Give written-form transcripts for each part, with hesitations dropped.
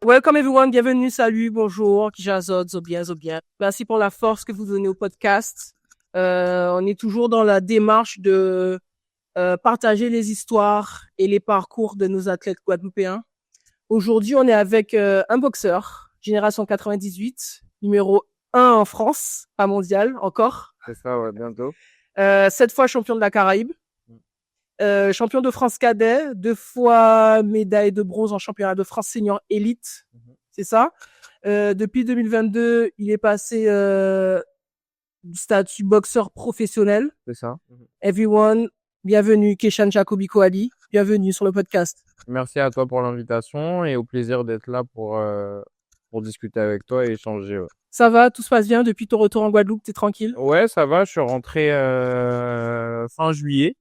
Welcome everyone, bienvenue, salut, bonjour, Kijazot, Zobien, Zobien. Merci pour la force que vous donnez au podcast. On est toujours dans la démarche de partager les histoires et les parcours de nos athlètes guadeloupéens. Aujourd'hui, on est avec un boxeur, génération 98, numéro 1 en France, pas mondial encore. C'est ça, ouais, bientôt. 7 fois champion de la Caraïbe. Champion de France cadet, 2 fois médaille de bronze en championnat de France senior élite, c'est ça. Depuis 2022, il est passé du statut boxeur professionnel. C'est ça. Everyone, bienvenue, Keshan Jacobi Koali, bienvenue sur le podcast. Merci à toi pour l'invitation et au plaisir d'être là pour discuter avec toi et échanger. Ouais. Ça va, tout se passe bien depuis ton retour en Guadeloupe, t'es tranquille? Ouais, ça va, je suis rentré fin juillet.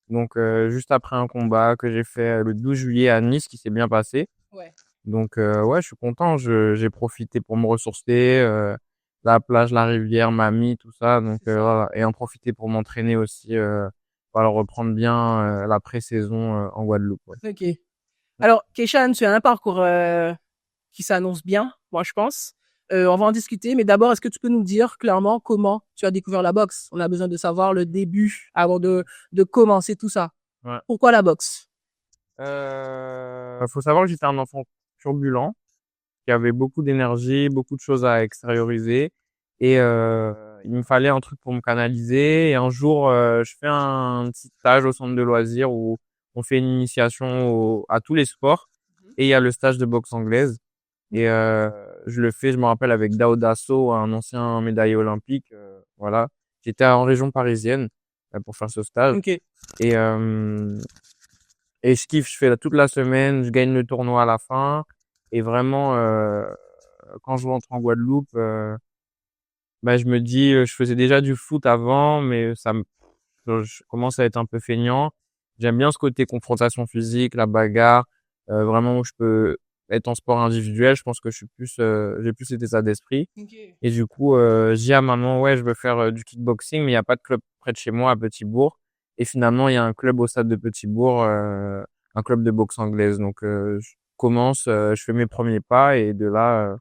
Donc juste après un combat que j'ai fait le 12 juillet à Nice qui s'est bien passé. Ouais. Donc ouais, je suis content, j'ai profité pour me ressourcer, la plage, la rivière, mamie, tout ça. Donc voilà, et en profiter pour m'entraîner aussi, voilà, reprendre bien la pré-saison en Guadeloupe. Ouais. Ok. Alors, Keshan, tu as un parcours qui s'annonce bien, moi je pense. On va en discuter, mais d'abord, est-ce que tu peux nous dire clairement comment tu as découvert la boxe? On a besoin de savoir le début avant de commencer tout ça. Ouais. Pourquoi la boxe? Faut savoir que j'étais un enfant turbulent, qui avait beaucoup d'énergie, beaucoup de choses à extérioriser, et il me fallait un truc pour me canaliser. Et un jour, je fais un petit stage au centre de loisirs où on fait une initiation à tous les sports, et il y a le stage de boxe anglaise. Et je le fais, je me rappelle, avec Dao Dasso, un ancien médaillé olympique. Voilà, j'étais en région parisienne pour faire ce stage. Ok. Et je kiffe, je fais toute la semaine, je gagne le tournoi à la fin. Et vraiment, quand je rentre en Guadeloupe, bah, je me dis, je faisais déjà du foot avant, mais je commence à être un peu feignant. J'aime bien ce côté confrontation physique, la bagarre, vraiment où je peux être en sport individuel. Je pense que je suis plus, j'ai plus cet état d'esprit. Okay. Et du coup, je dis à maman, ouais, je veux faire du kickboxing, mais il n'y a pas de club près de chez moi à Petit-Bourg. Et finalement, il y a un club au stade de Petit-Bourg, un club de boxe anglaise. Donc, je commence, je fais mes premiers pas et de là,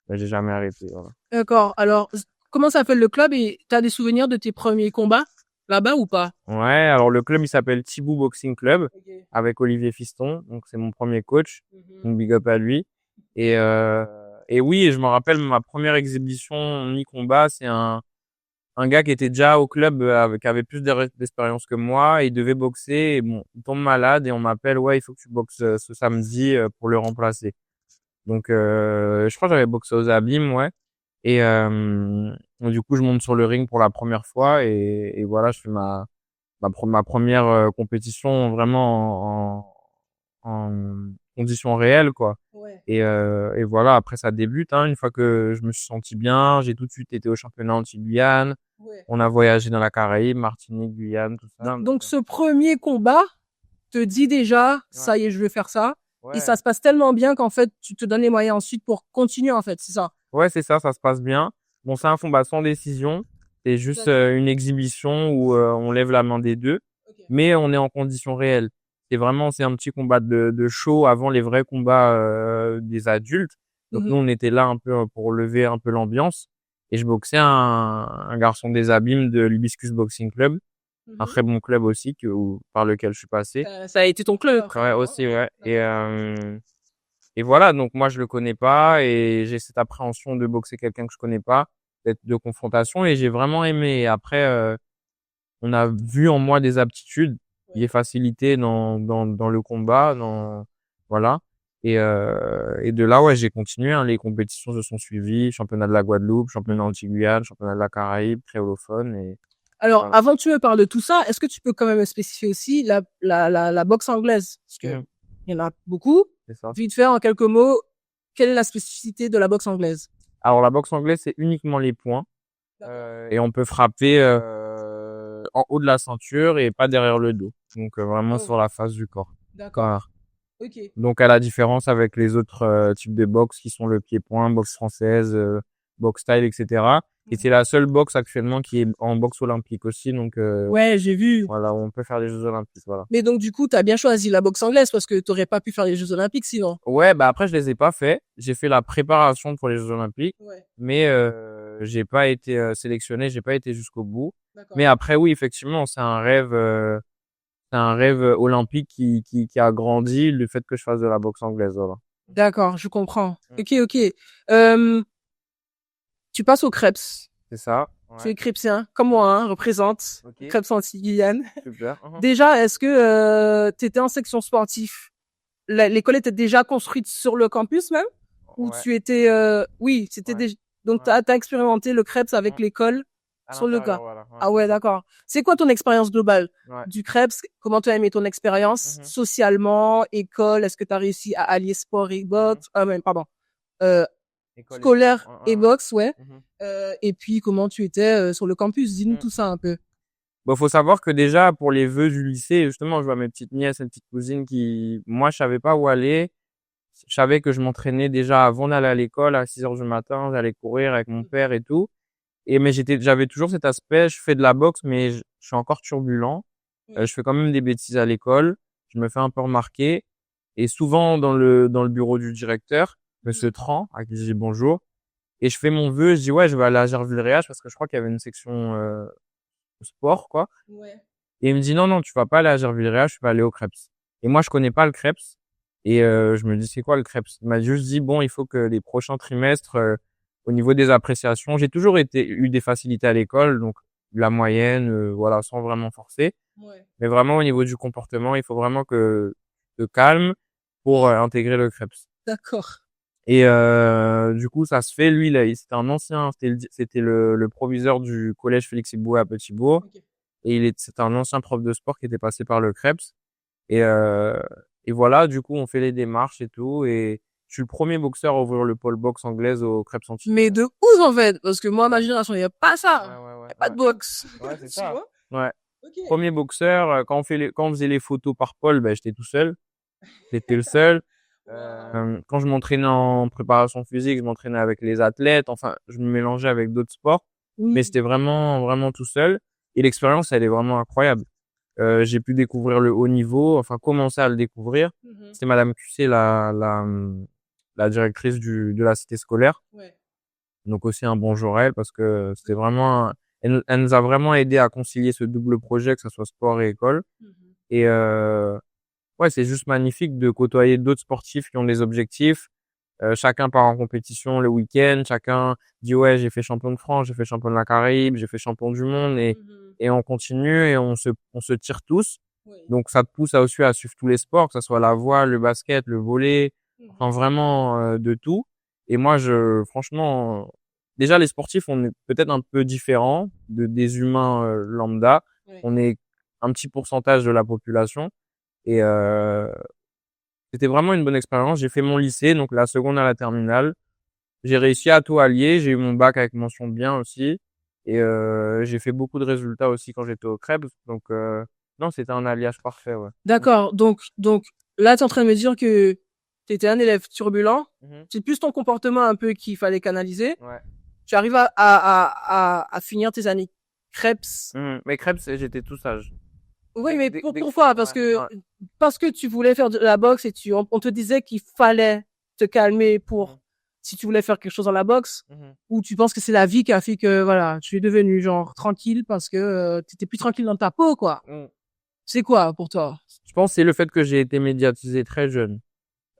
bah, j'ai jamais arrêté. Voilà. D'accord. Alors, comment s'appelle le club et t'as des souvenirs de tes premiers combats là-bas ou pas? Ouais, alors le club, il s'appelle Thibou Boxing Club avec Olivier Fiston. Donc, c'est mon premier coach. Donc, big up à lui. Et oui, je me rappelle ma première exhibition mi-combat, c'est un gars qui était déjà au club, qui avait plus d'expérience que moi. Il devait boxer et bon, il tombe malade et on m'appelle, ouais, il faut que tu boxes ce samedi pour le remplacer. Donc, je crois que j'avais boxé aux Abîmes, ouais. Et du coup, je monte sur le ring pour la première fois et voilà, je fais ma première compétition vraiment en conditions réelles, quoi. Ouais. Et voilà, après ça débute, hein. Une fois que je me suis senti bien, j'ai tout de suite été au championnat anti-Guyane. Ouais. On a voyagé dans la Caraïbe, Martinique, Guyane, tout ça. Donc, ce premier combat te dit déjà, ça y est, je vais faire ça. Ouais. Et ça se passe tellement bien qu'en fait, tu te donnes les moyens ensuite pour continuer, en fait, c'est ça? Ouais, c'est ça se passe bien. Bon, c'est un combat sans décision. C'est juste une exhibition où on lève la main des deux, mais on est en conditions réelles. C'est un petit combat de show avant les vrais combats des adultes. Donc nous, on était là un peu pour lever un peu l'ambiance. Et je boxais un garçon des Abîmes de l'Hibiscus Boxing Club, un très bon club aussi par lequel je suis passé. Ça a été ton club. Ouais, aussi, ouais. Et voilà, donc moi je le connais pas et j'ai cette appréhension de boxer quelqu'un que je connais pas, de confrontation, et j'ai vraiment aimé. Et après, on a vu en moi des aptitudes, des facilités dans le combat, voilà. Et de là, ouais, j'ai continué, hein, les compétitions se sont suivies, championnat de la Guadeloupe, championnat anti-Guyane, championnat de la Caraïbe, créolophone. Et Alors, voilà. avant que tu me parles de tout ça, est-ce que tu peux quand même spécifier aussi la boxe anglaise? Parce que il y en a beaucoup. C'est ça. Vite fait, en quelques mots, quelle est la spécificité de la boxe anglaise? Alors la boxe anglaise, c'est uniquement les poings, et on peut frapper en haut de la ceinture et pas derrière le dos. Donc vraiment sur la face du corps. D'accord. Ok. Donc à la différence avec les autres types de boxe qui sont le pied-point, boxe française, boxe style, etc. Et c'est la seule boxe actuellement qui est en boxe olympique aussi, donc Ouais, j'ai vu. voilà, on peut faire les Jeux olympiques, voilà. Mais donc, du coup, t'as bien choisi la boxe anglaise parce que t'aurais pas pu faire les Jeux olympiques sinon. Ouais, bah après je les ai pas fait. J'ai fait la préparation pour les Jeux olympiques, Ouais, mais j'ai pas été sélectionné, j'ai pas été jusqu'au bout. d'accord. Mais après oui, effectivement, c'est un rêve olympique qui a grandi, le fait que je fasse de la boxe anglaise, voilà. D'accord, je comprends. Mm. Ok. Tu passes au Krebs. C'est ça. Tu Ouais. es crépsien, comme moi, hein, représente Ok. Krebs Antilles-Guyane. Super. Déjà, est-ce que tu étais en section sportive? L'école était déjà construite sur le campus même? Ou Ouais. tu étais... Oui, c'était Ouais. déjà... Donc, Ouais. t'as expérimenté le Krebs avec Mm. l'école À sur le l'intérieur, cas. voilà. Ouais, Ah ouais, c'est ça. d'accord. C'est quoi ton expérience globale Ouais. du Krebs? Comment tu as aimé ton expérience Mhm. socialement, école? Est-ce que tu as réussi à allier sport et boxe? Pardon. École et sport. Scolaire et boxe, ouais. Mhm. Et puis, comment tu étais sur le campus? Dis-nous Mm. tout ça un peu. Bon, faut savoir que déjà, pour les vœux du lycée, justement, je vois mes petites nièces et petites cousines qui, moi, je savais pas où aller. Je savais que je m'entraînais déjà avant d'aller à l'école à 6 heures du matin. J'allais courir avec mon père et tout. Mais j'avais toujours cet aspect, je fais de la boxe, mais je suis encore turbulent. Je fais quand même des bêtises à l'école. Je me fais un peu remarquer. Et souvent, dans le bureau du directeur, Monsieur Tran, à qui je dis bonjour. Et je fais mon vœu, je dis, ouais, je vais aller à Gerville-Réach parce que je crois qu'il y avait une section, sport, quoi. Ouais. Et il me dit non, non, tu vas pas aller à Gerville-Réach, tu vas aller au Krebs. Et moi, je connais pas le Krebs. Et je me dis, c'est quoi le Krebs? Il m'a juste dit, bon, il faut que les prochains trimestres, au niveau des appréciations, j'ai toujours eu des facilités à l'école, donc la moyenne, voilà, sans vraiment forcer. Ouais. Mais vraiment, au niveau du comportement, il faut vraiment que tu te calmes pour intégrer le Krebs. D'accord. Et du coup, ça se fait. Lui, là, c'était un ancien, c'était le proviseur du collège Félix Éboué à Petit-Bourg. Ok. Et c'était un ancien prof de sport qui était passé par le Krebs. Et, euh, et voilà, du coup, on fait les démarches et tout. Et je suis le premier boxeur à ouvrir le pôle boxe anglaise au Krebs Antilles. Mais de ouf, en fait. Parce que moi, ma Ouais. génération, il n'y a pas ça. Ouais, Il n'y a pas de boxe. ouais, c'est Tu ça. vois? Ouais. Ok. Premier boxeur, quand on faisait les photos par pôle, ben, j'étais tout seul. J'étais le seul. Quand je m'entraînais en préparation physique, je m'entraînais avec les athlètes. Enfin, je me mélangeais avec d'autres sports. Mais Oui. c'était vraiment, vraiment tout seul. Et l'expérience, elle est vraiment incroyable. J'ai pu découvrir le haut niveau, enfin commencer à le découvrir. Mhm. C'était Madame QC, la directrice de la cité scolaire. Ouais. Donc aussi un bonjour à elle parce que c'était vraiment, elle nous a vraiment aidé à concilier ce double projet, que ce soit sport et école. Mhm. Et ouais, c'est juste magnifique de côtoyer d'autres sportifs qui ont des objectifs. Chacun part en compétition le week-end, chacun dit ouais, j'ai fait champion de France, j'ai fait champion de la Caraïbe, j'ai fait champion du monde Mhm. et on continue et on se tire tous. Oui. Donc ça te pousse à aussi à suivre tous les sports, que ce soit la voile, le basket, le volley, enfin Mhm. vraiment de tout. Et moi franchement déjà les sportifs on est peut-être un peu différents des humains lambda. Oui. On est un petit pourcentage de la population et c'était vraiment une bonne expérience. J'ai fait mon lycée, donc la seconde à la terminale. J'ai réussi à tout allier. J'ai eu mon bac avec mention bien aussi. Et j'ai fait beaucoup de résultats aussi quand j'étais au Krebs. Donc non, c'était un alliage parfait, ouais. D'accord. Donc, là, tu es en train de me dire que tu étais un élève turbulent. Mhm. C'est plus ton comportement un peu qu'il fallait canaliser. Ouais. Tu arrives à finir tes années Krebs. Mais Krebs, j'étais tout sage. Oui, mais Dès- pourquoi? ouais. Parce que tu voulais faire de la boxe et on te disait qu'il fallait te calmer pour, Mhm. si tu voulais faire quelque chose dans la boxe, Mhm. ou tu penses que c'est la vie qui a fait que, voilà, tu es devenu genre tranquille parce que tu étais plus tranquille dans ta peau, quoi. Mhm. C'est quoi pour toi? Je pense que c'est le fait que j'ai été médiatisé très jeune.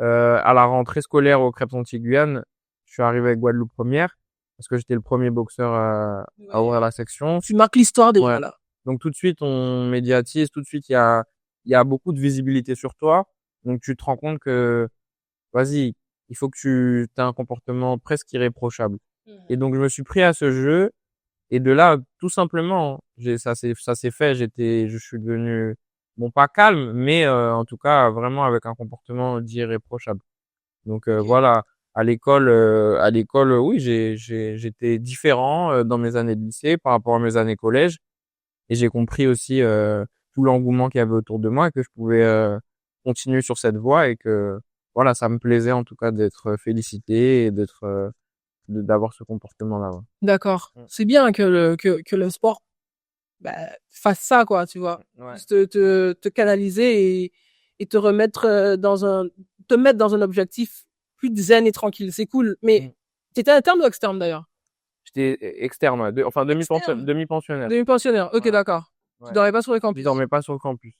À la rentrée scolaire au Krebs Antilles-Guyane, je suis arrivé avec Guadeloupe première parce que j'étais le premier boxeur à ouvrir la section. Tu marques l'histoire déjà, Ouais. là. Donc tout de suite on médiatise, tout de suite il y a beaucoup de visibilité sur toi. Donc tu te rends compte que vas-y, il faut que tu aies un comportement presque irréprochable. Et donc je me suis pris à ce jeu et de là tout simplement, ça s'est fait, je suis devenu bon pas calme mais en tout cas vraiment avec un comportement dit irréprochable. Donc voilà, à l'école oui, j'étais différent dans mes années de lycée par rapport à mes années collège. Et j'ai compris aussi tout l'engouement qu'il y avait autour de moi et que je pouvais continuer sur cette voie et que voilà, ça me plaisait en tout cas d'être félicité et d'avoir ce comportement-là. Ouais. D'accord. C'est bien que le sport fasse ça, quoi, tu vois. Ouais. Te canaliser et te remettre te mettre dans un objectif plus zen et tranquille. C'est cool. Mais t'étais interne ou externe d'ailleurs? J'étais externe, ouais. Enfin, Externe. demi-pensionnaire. Demi-pensionnaire. Ok, Ouais. d'accord. Ouais. Tu dormais pas sur le Je campus. dormais pas sur le campus.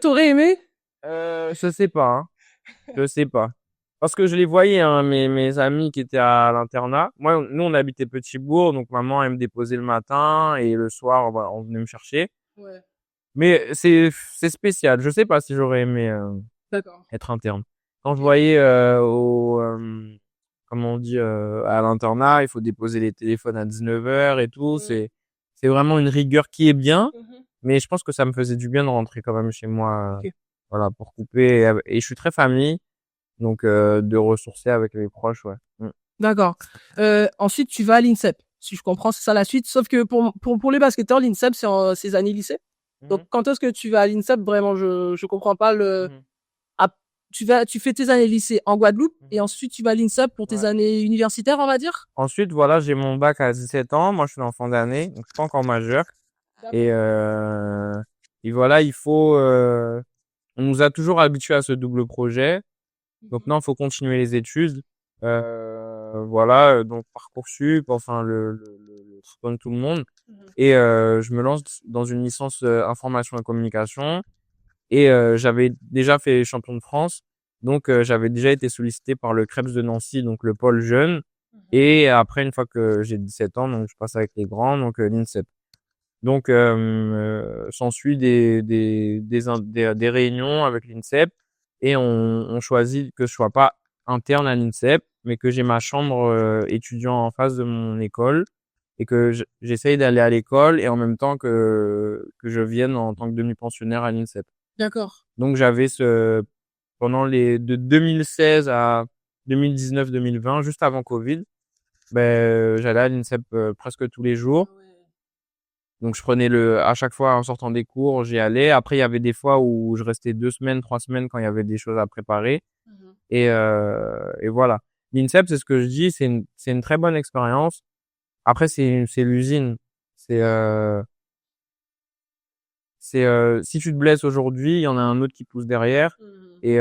T'aurais aimé? Je sais pas, hein. Je sais pas. Parce que je les voyais, hein, mes amis qui étaient à l'internat. Moi, nous, on habitait Petit-Bourg, donc maman, elle me déposait le matin et le soir, voilà, on venait me chercher. Ouais. Mais c'est spécial. Je sais pas si j'aurais aimé D'accord. être interne. Quand je voyais comment on dit, à l'internat, il faut déposer les téléphones à 19h et tout. C'est vraiment une rigueur qui est bien. Mais je pense que ça me faisait du bien de rentrer quand même chez moi, voilà, pour couper. Et je suis très famille, donc de ressourcer avec les proches, ouais. D'accord. Ensuite, tu vas à l'INSEP. Si je comprends, c'est ça la suite. Sauf que pour les basketteurs, l'INSEP, c'est en ces années lycée. Donc, quand est-ce que tu vas à l'INSEP? Vraiment, je comprends pas tu fais tes années lycée en Guadeloupe et ensuite tu vas à l'INSEP pour tes années universitaires, on va dire? Ensuite, voilà, j'ai mon bac à 17 ans. Moi, je suis l'enfant d'année, donc je suis pas encore majeur. Et voilà, on nous a toujours habitués à ce double projet. Donc non, il faut continuer les études. Voilà, donc Parcoursup, enfin le truc comme tout le monde. Et je me lance dans une licence information et communication. Et j'avais déjà fait champion de France. Donc j'avais déjà été sollicité par le Crêpes de Nancy, donc le pôle jeune. Et après, une fois que j'ai 17 ans, donc je passe avec les grands, donc l'INSEP. Donc s'ensuit des réunions avec l'INSEP et on choisit que je sois pas interne à l'INSEP, mais que j'ai ma chambre étudiant en face de mon école et que j'essaye d'aller à l'école et en même temps que je vienne en tant que demi-pensionnaire à l'INSEP. D'accord. Donc j'avais pendant de 2016 à 2019-2020, juste avant Covid, j'allais à l'INSEP presque tous les jours. Donc je prenais à chaque fois en sortant des cours, j'y allais. Après il y avait des fois où je restais 2 semaines, 3 semaines quand il y avait des choses à préparer. Et voilà. L'INSEP, c'est ce que je dis, c'est une très bonne expérience. Après c'est l'usine. Si tu te blesses aujourd'hui, il y en a un autre qui pousse derrière. Et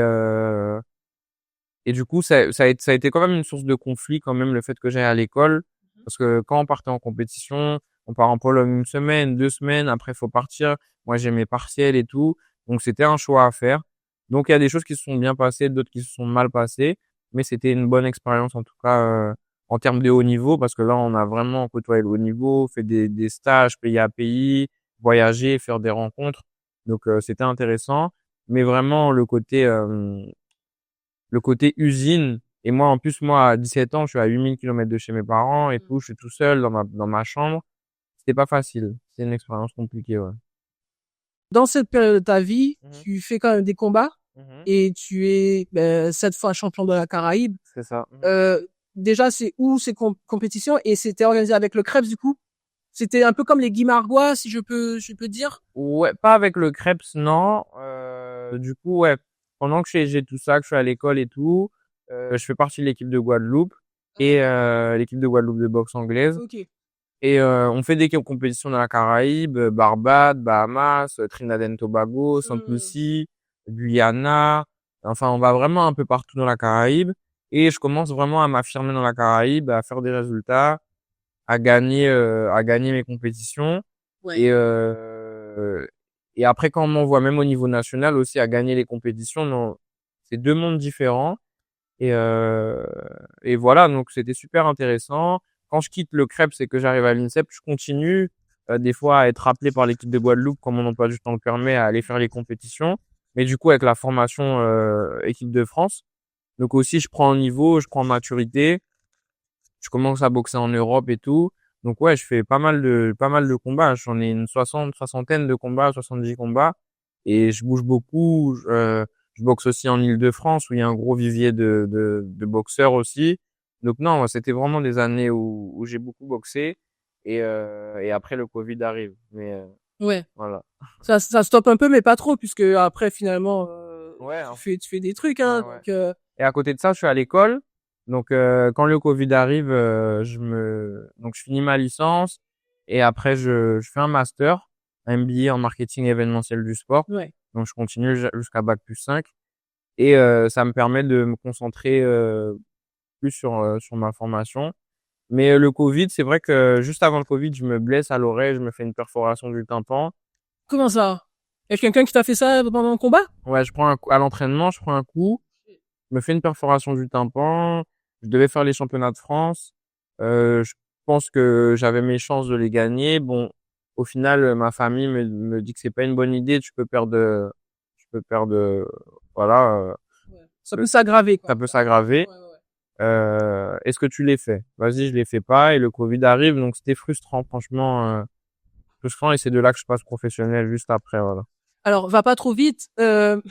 du coup ça a été quand même une source de conflit quand même le fait que j'aille à l'école parce que quand on partait en compétition, on part en Pologne 1 semaine, 2 semaines, après faut partir. Moi j'ai mes partiels et tout, donc c'était un choix à faire. Donc il y a des choses qui se sont bien passées, d'autres qui se sont mal passées, mais c'était une bonne expérience en tout cas en termes de haut niveau parce que là on a vraiment côtoyé le haut niveau, fait des stages pays à pays, voyager, faire des rencontres. Donc c'était intéressant, mais vraiment le côté usine. Et moi, en plus, moi, à 17 ans, je suis à 8000 km de chez mes parents et tout. Je suis tout seul dans ma chambre. C'était pas facile. C'est une expérience compliquée, ouais. Dans cette période de ta vie, tu fais quand même des combats et tu es 7 fois champion de la Caraïbe. C'est ça. Déjà, c'est où ces compétitions et c'était organisé avec le Krebs du coup? C'était un peu comme les Guimarães, si je peux dire. Ouais, pas avec le Krebs, non. Du coup, ouais, pendant que j'ai tout ça, que je suis à l'école et tout, je fais partie de l'équipe de Guadeloupe et l'équipe de Guadeloupe de boxe anglaise. Okay. Et on fait des compétitions dans la Caraïbe, Barbade, Bahamas, Trinidad and Tobago, Sainte Lucie, Guyana. Enfin, on va vraiment un peu partout dans la Caraïbe. Et je commence vraiment à m'affirmer dans la Caraïbe, à faire des résultats, à gagner mes compétitions. Ouais. Et après, quand on m'envoie même au niveau national aussi à gagner les compétitions, non, c'est 2 mondes différents. Et voilà, donc c'était super intéressant. Quand je quitte le Crêpes et que j'arrive à l'INSEP, je continue des fois à être appelé par l'équipe de Guadeloupe, comme mon emploi du temps le permet, à aller faire les compétitions. Mais du coup, avec la formation équipe de France, donc aussi je prends en niveau, je prends en maturité, je commence à boxer en Europe et tout. Donc ouais, je fais pas mal de combats. J'en ai une soixantaine de combats, 70 combats, et je bouge beaucoup. Je boxe aussi en Île-de-France où il y a un gros vivier de boxeurs aussi. Donc non, c'était vraiment des années où j'ai beaucoup boxé et après le Covid arrive. Mais ouais, voilà. Ça stoppe un peu, mais pas trop puisque après finalement Ouais, tu fais des trucs hein. ouais. Donc, et à côté de ça, je suis à l'école Donc, quand le Covid arrive, donc je finis ma licence et après je fais un master, un MBA en marketing événementiel du sport. Ouais. Donc, je continue jusqu'à bac+5 et ça me permet de me concentrer plus sur ma formation. Mais le Covid, c'est vrai que juste avant le Covid, je me blesse à l'oreille, je me fais une perforation du tympan. Comment ça? Y a quelqu'un qui t'a fait ça pendant le combat? Ouais, à l'entraînement, je prends un coup, je me fais une perforation du tympan. Je devais faire les championnats de France. Je pense que j'avais mes chances de les gagner. Bon, au final, ma famille me dit que c'est pas une bonne idée. Voilà, Ouais. Ça peut s'aggraver, quoi. ça peut s'aggraver. Ouais, ouais. Est-ce que tu les fais? Vas-y, je les fais pas et le Covid arrive, donc c'était frustrant, franchement, frustrant et c'est de là que je passe professionnel juste après, voilà. Alors, va pas trop vite. Quel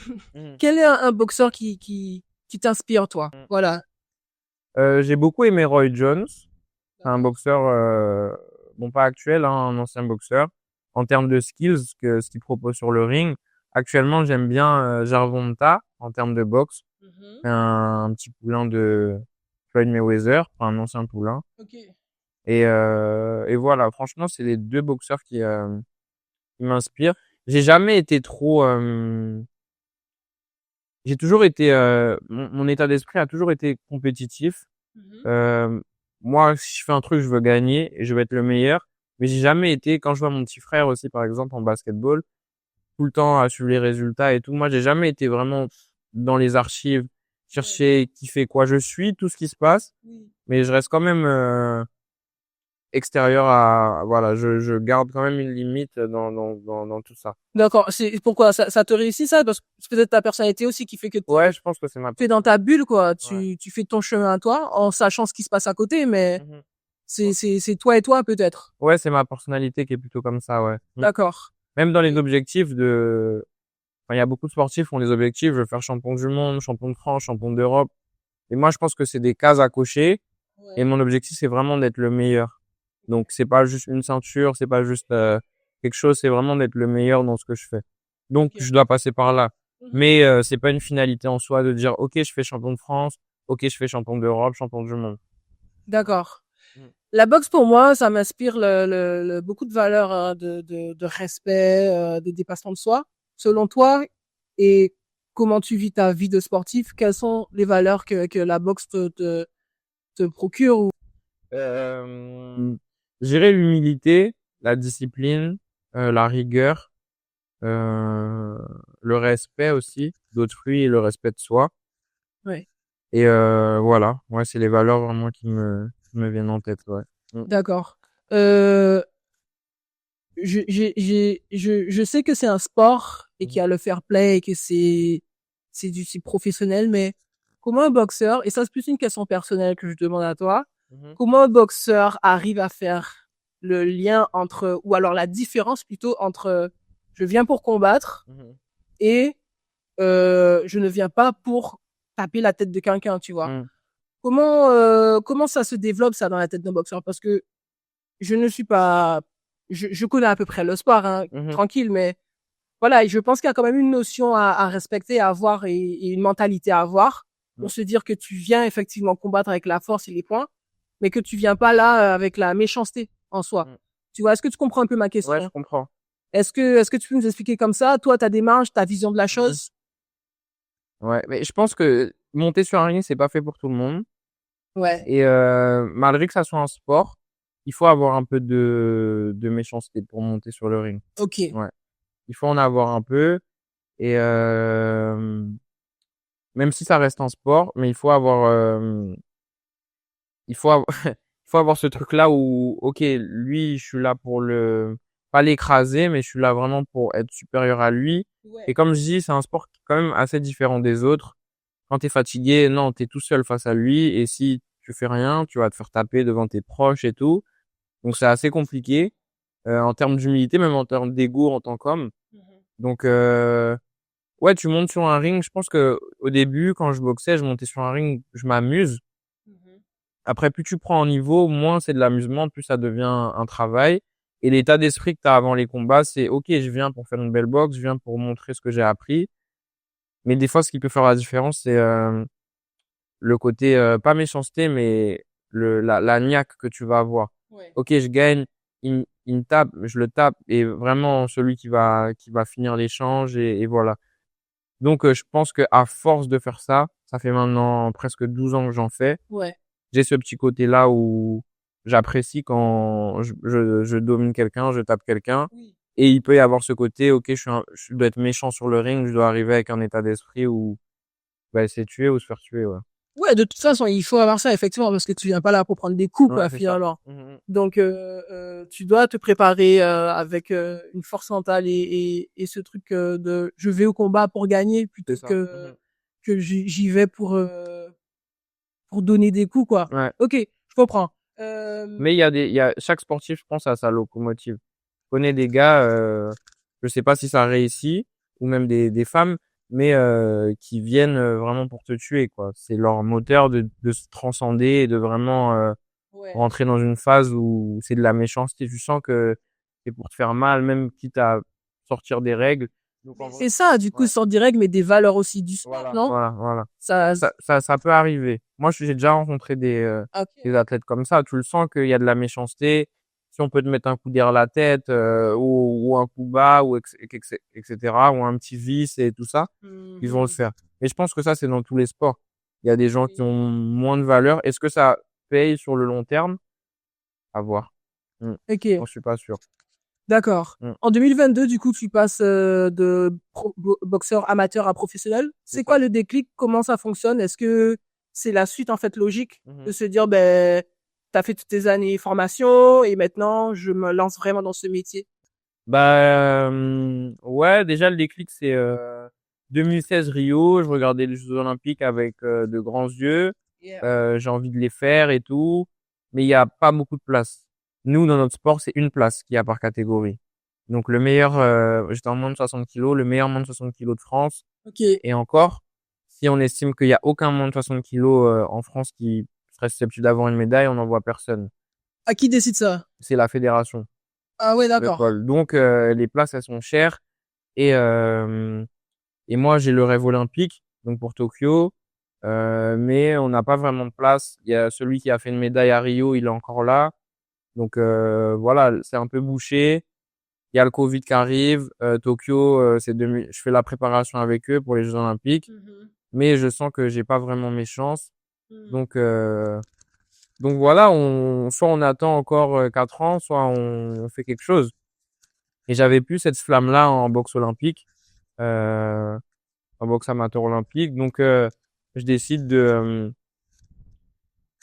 est un boxeur qui t'inspire, toi? Voilà. J'ai beaucoup aimé Roy Jones. C'est un boxeur, bon, pas actuel, hein, un ancien boxeur. En termes de skills, ce qu'il propose sur le ring. Actuellement, j'aime bien Gervonta en termes de boxe. C'est un petit poulain de Floyd Mayweather, enfin, un ancien poulain. Ok. Et voilà, franchement, c'est les deux boxeurs qui m'inspirent. J'ai jamais été trop, j'ai toujours été, mon état d'esprit a toujours été compétitif. Euh, Moi, si je fais un truc, je veux gagner et je veux être le meilleur. Mais j'ai jamais été, quand je vois mon petit frère aussi, par exemple, en basketball, tout le temps à suivre les résultats et tout. Moi, j'ai jamais été vraiment dans les archives, chercher qui fait quoi. Je suis tout ce qui se passe, mais je reste quand même extérieur voilà, je garde quand même une limite dans tout ça. D'accord. C'est pourquoi ça te réussit ça? Parce que c'est peut-être ta personnalité aussi qui fait que Ouais, je pense que c'est tu es dans ta bulle, quoi. Ouais. Tu fais ton chemin à toi en sachant ce qui se passe à côté, mais Mhm. c'est toi et toi, peut-être. Ouais, c'est ma personnalité qui est plutôt comme ça, ouais. D'accord. Même dans les objectifs enfin, il y a beaucoup de sportifs qui ont des objectifs, je veux faire champion du monde, champion de France, champion d'Europe. Et moi, je pense que c'est des cases à cocher. Et mon objectif, c'est vraiment d'être le meilleur. Donc, c'est pas juste une ceinture, c'est pas juste quelque chose, c'est vraiment d'être le meilleur dans ce que je fais. Donc, Ok. je dois passer par là. Mais c'est pas une finalité en soi de dire, OK, je fais champion de France, OK, je fais champion d'Europe, champion du monde. D'accord. Mm. La boxe, pour moi, ça m'inspire beaucoup de valeurs, hein, de respect, de dépassement de soi. Selon toi, et comment tu vis ta vie de sportif, quelles sont les valeurs que la boxe te procure ou... Je dirais l'humilité, la discipline, la rigueur, euh, le respect aussi d'autrui et le respect de soi. Ouais. Et voilà, ouais, c'est les valeurs vraiment qui me viennent en tête, ouais. Mm. D'accord. Euh, je sais que c'est un sport et qu'il y a le fair play et que c'est professionnel, mais comment un boxeur, et ça c'est plus une question personnelle que je demande à toi, Mhm. comment un boxeur arrive à faire le lien entre, ou alors la différence plutôt entre je viens pour combattre Mhm. et je ne viens pas pour taper la tête de quelqu'un, tu vois. Mm. Comment ça se développe ça dans la tête d'un boxeur? Parce que je ne suis pas, je connais à peu près le sport, hein, Mhm. tranquille, mais voilà, je pense qu'il y a quand même une notion à respecter, à avoir et une mentalité à avoir Mm. pour se dire que tu viens effectivement combattre avec la force et les poings, mais que tu viens pas là avec la méchanceté en soi. Mm. Tu vois, est-ce que tu comprends un peu ma Ouais, je question? comprends. Est-ce que tu peux nous expliquer comme ça, toi, ta démarche, ta vision de la Mhm. chose? Ouais, mais je pense que monter sur un ring, c'est pas fait pour tout le monde. Ouais. Et malgré que ça soit un sport, il faut avoir un peu de méchanceté pour monter sur le ring. Ok. Ouais, il faut en avoir un peu. Et même si ça reste un sport, mais il faut avoir, il faut avoir ce truc-là où, ok, lui, je suis là pour pas l'écraser, mais je suis là vraiment pour être supérieur à lui. Et Ouais. comme je dis, c'est un sport qui est quand même assez différent des autres. Quand t'es fatigué, non, t'es tout seul face à lui. Et si tu fais rien, tu vas te faire taper devant tes proches et tout. Donc c'est assez compliqué, en termes d'humilité, même en termes d'ego en tant qu'homme. Donc, ouais, tu montes sur un ring. Je pense que au début, quand je boxais, je montais sur un ring, je m'amuse. Après, plus tu prends en niveau, moins c'est de l'amusement, plus ça devient un travail. Et l'état d'esprit que tu as avant les combats, c'est OK, je viens pour faire une belle boxe, je viens pour montrer ce que j'ai appris. Mais des fois, ce qui peut faire la différence, c'est le côté pas méchanceté, mais la niaque que tu vas avoir. Ouais. Ok, je gagne, il me tape, je le tape, et vraiment celui qui va finir l'échange, et voilà. Donc je pense que à force de faire ça, ça fait maintenant presque 12 ans que j'en fais. Ouais. J'ai ce petit côté-là où j'apprécie quand je domine quelqu'un, je tape quelqu'un. Oui. Et il peut y avoir ce côté, ok, je dois être méchant sur le ring, je dois arriver avec un état d'esprit où va essayer de tuer ou se faire tuer, ouais. Ouais, de toute façon, il faut avoir ça, effectivement, parce que tu viens pas là pour prendre des coups, Ouais, quoi, c'est ça. finalement. Mhm. Donc, tu dois te préparer avec une force mentale et ce truc de je vais au combat pour gagner plutôt C'est ça. que j'y vais pour donner des coups, quoi. Ouais. Ok, je comprends. Mais chaque sportif, je pense, a sa locomotive. Je connais des gars, je sais pas si ça réussit, ou même des femmes, mais qui viennent vraiment pour te tuer, quoi. C'est leur moteur de se transcender et de vraiment Ouais. rentrer dans une phase où c'est de la méchanceté. Tu sens que c'est pour te faire mal, même quitte à sortir des règles. Donc en vrai, C'est ça, du coup, ouais. sans direct, mais des valeurs aussi du sport, Voilà, non? voilà. Ça, Ça peut arriver. Moi, j'ai déjà rencontré ok. des athlètes comme ça. Tu le sens qu'il y a de la méchanceté. Si on peut te mettre un coup derrière la tête, ou un coup bas, etc., ou un petit vice et tout ça, ils vont le faire. Et je pense que ça, c'est dans tous les sports. Il y a des gens qui ont moins de valeur. Est-ce que ça paye sur le long terme? À voir. Ok, J'en suis pas sûr. d'accord. Mm. En 2022, du coup, tu passes de boxeur amateur à professionnel. C'est C'est ça. quoi le déclic? Comment ça fonctionne? Est-ce que c'est la suite, en fait, logique Mhm. de se dire, ben, t'as fait toutes tes années formation et maintenant, je me lance vraiment dans ce métier? Bah ouais, déjà le déclic c'est 2016 Rio, je regardais les Jeux Olympiques avec de grands yeux, Yeah. j'ai envie de les faire et tout, mais il y a pas beaucoup de place. Nous dans notre sport, c'est une place qu'il y a par catégorie. Donc le meilleur, j'étais en moins de 60 kilos, le meilleur moins de 60 kilos de France, Ok. et encore, si on estime qu'il y a aucun moins de 60 kilos en France qui serait susceptible d'avoir une médaille, on n'en voit personne. À qui décide ça? C'est la fédération Ah ouais, de d'accord. Paul. Donc les places elles sont chères. Et, euh, et moi, j'ai le rêve olympique, donc pour Tokyo, mais on n'a pas vraiment de place. Il y a celui qui a fait une médaille à Rio, il est encore là. Donc voilà, c'est un peu bouché. Il y a le Covid qui arrive. Tokyo, je fais la préparation avec eux pour les Jeux Olympiques, mais je sens que j'ai pas vraiment mes chances. Donc donc voilà, soit on attend encore 4 ans, soit on fait quelque chose. Et j'avais plus cette flamme-là en boxe olympique. Euh, En boxe amateur olympique. Donc, je décide de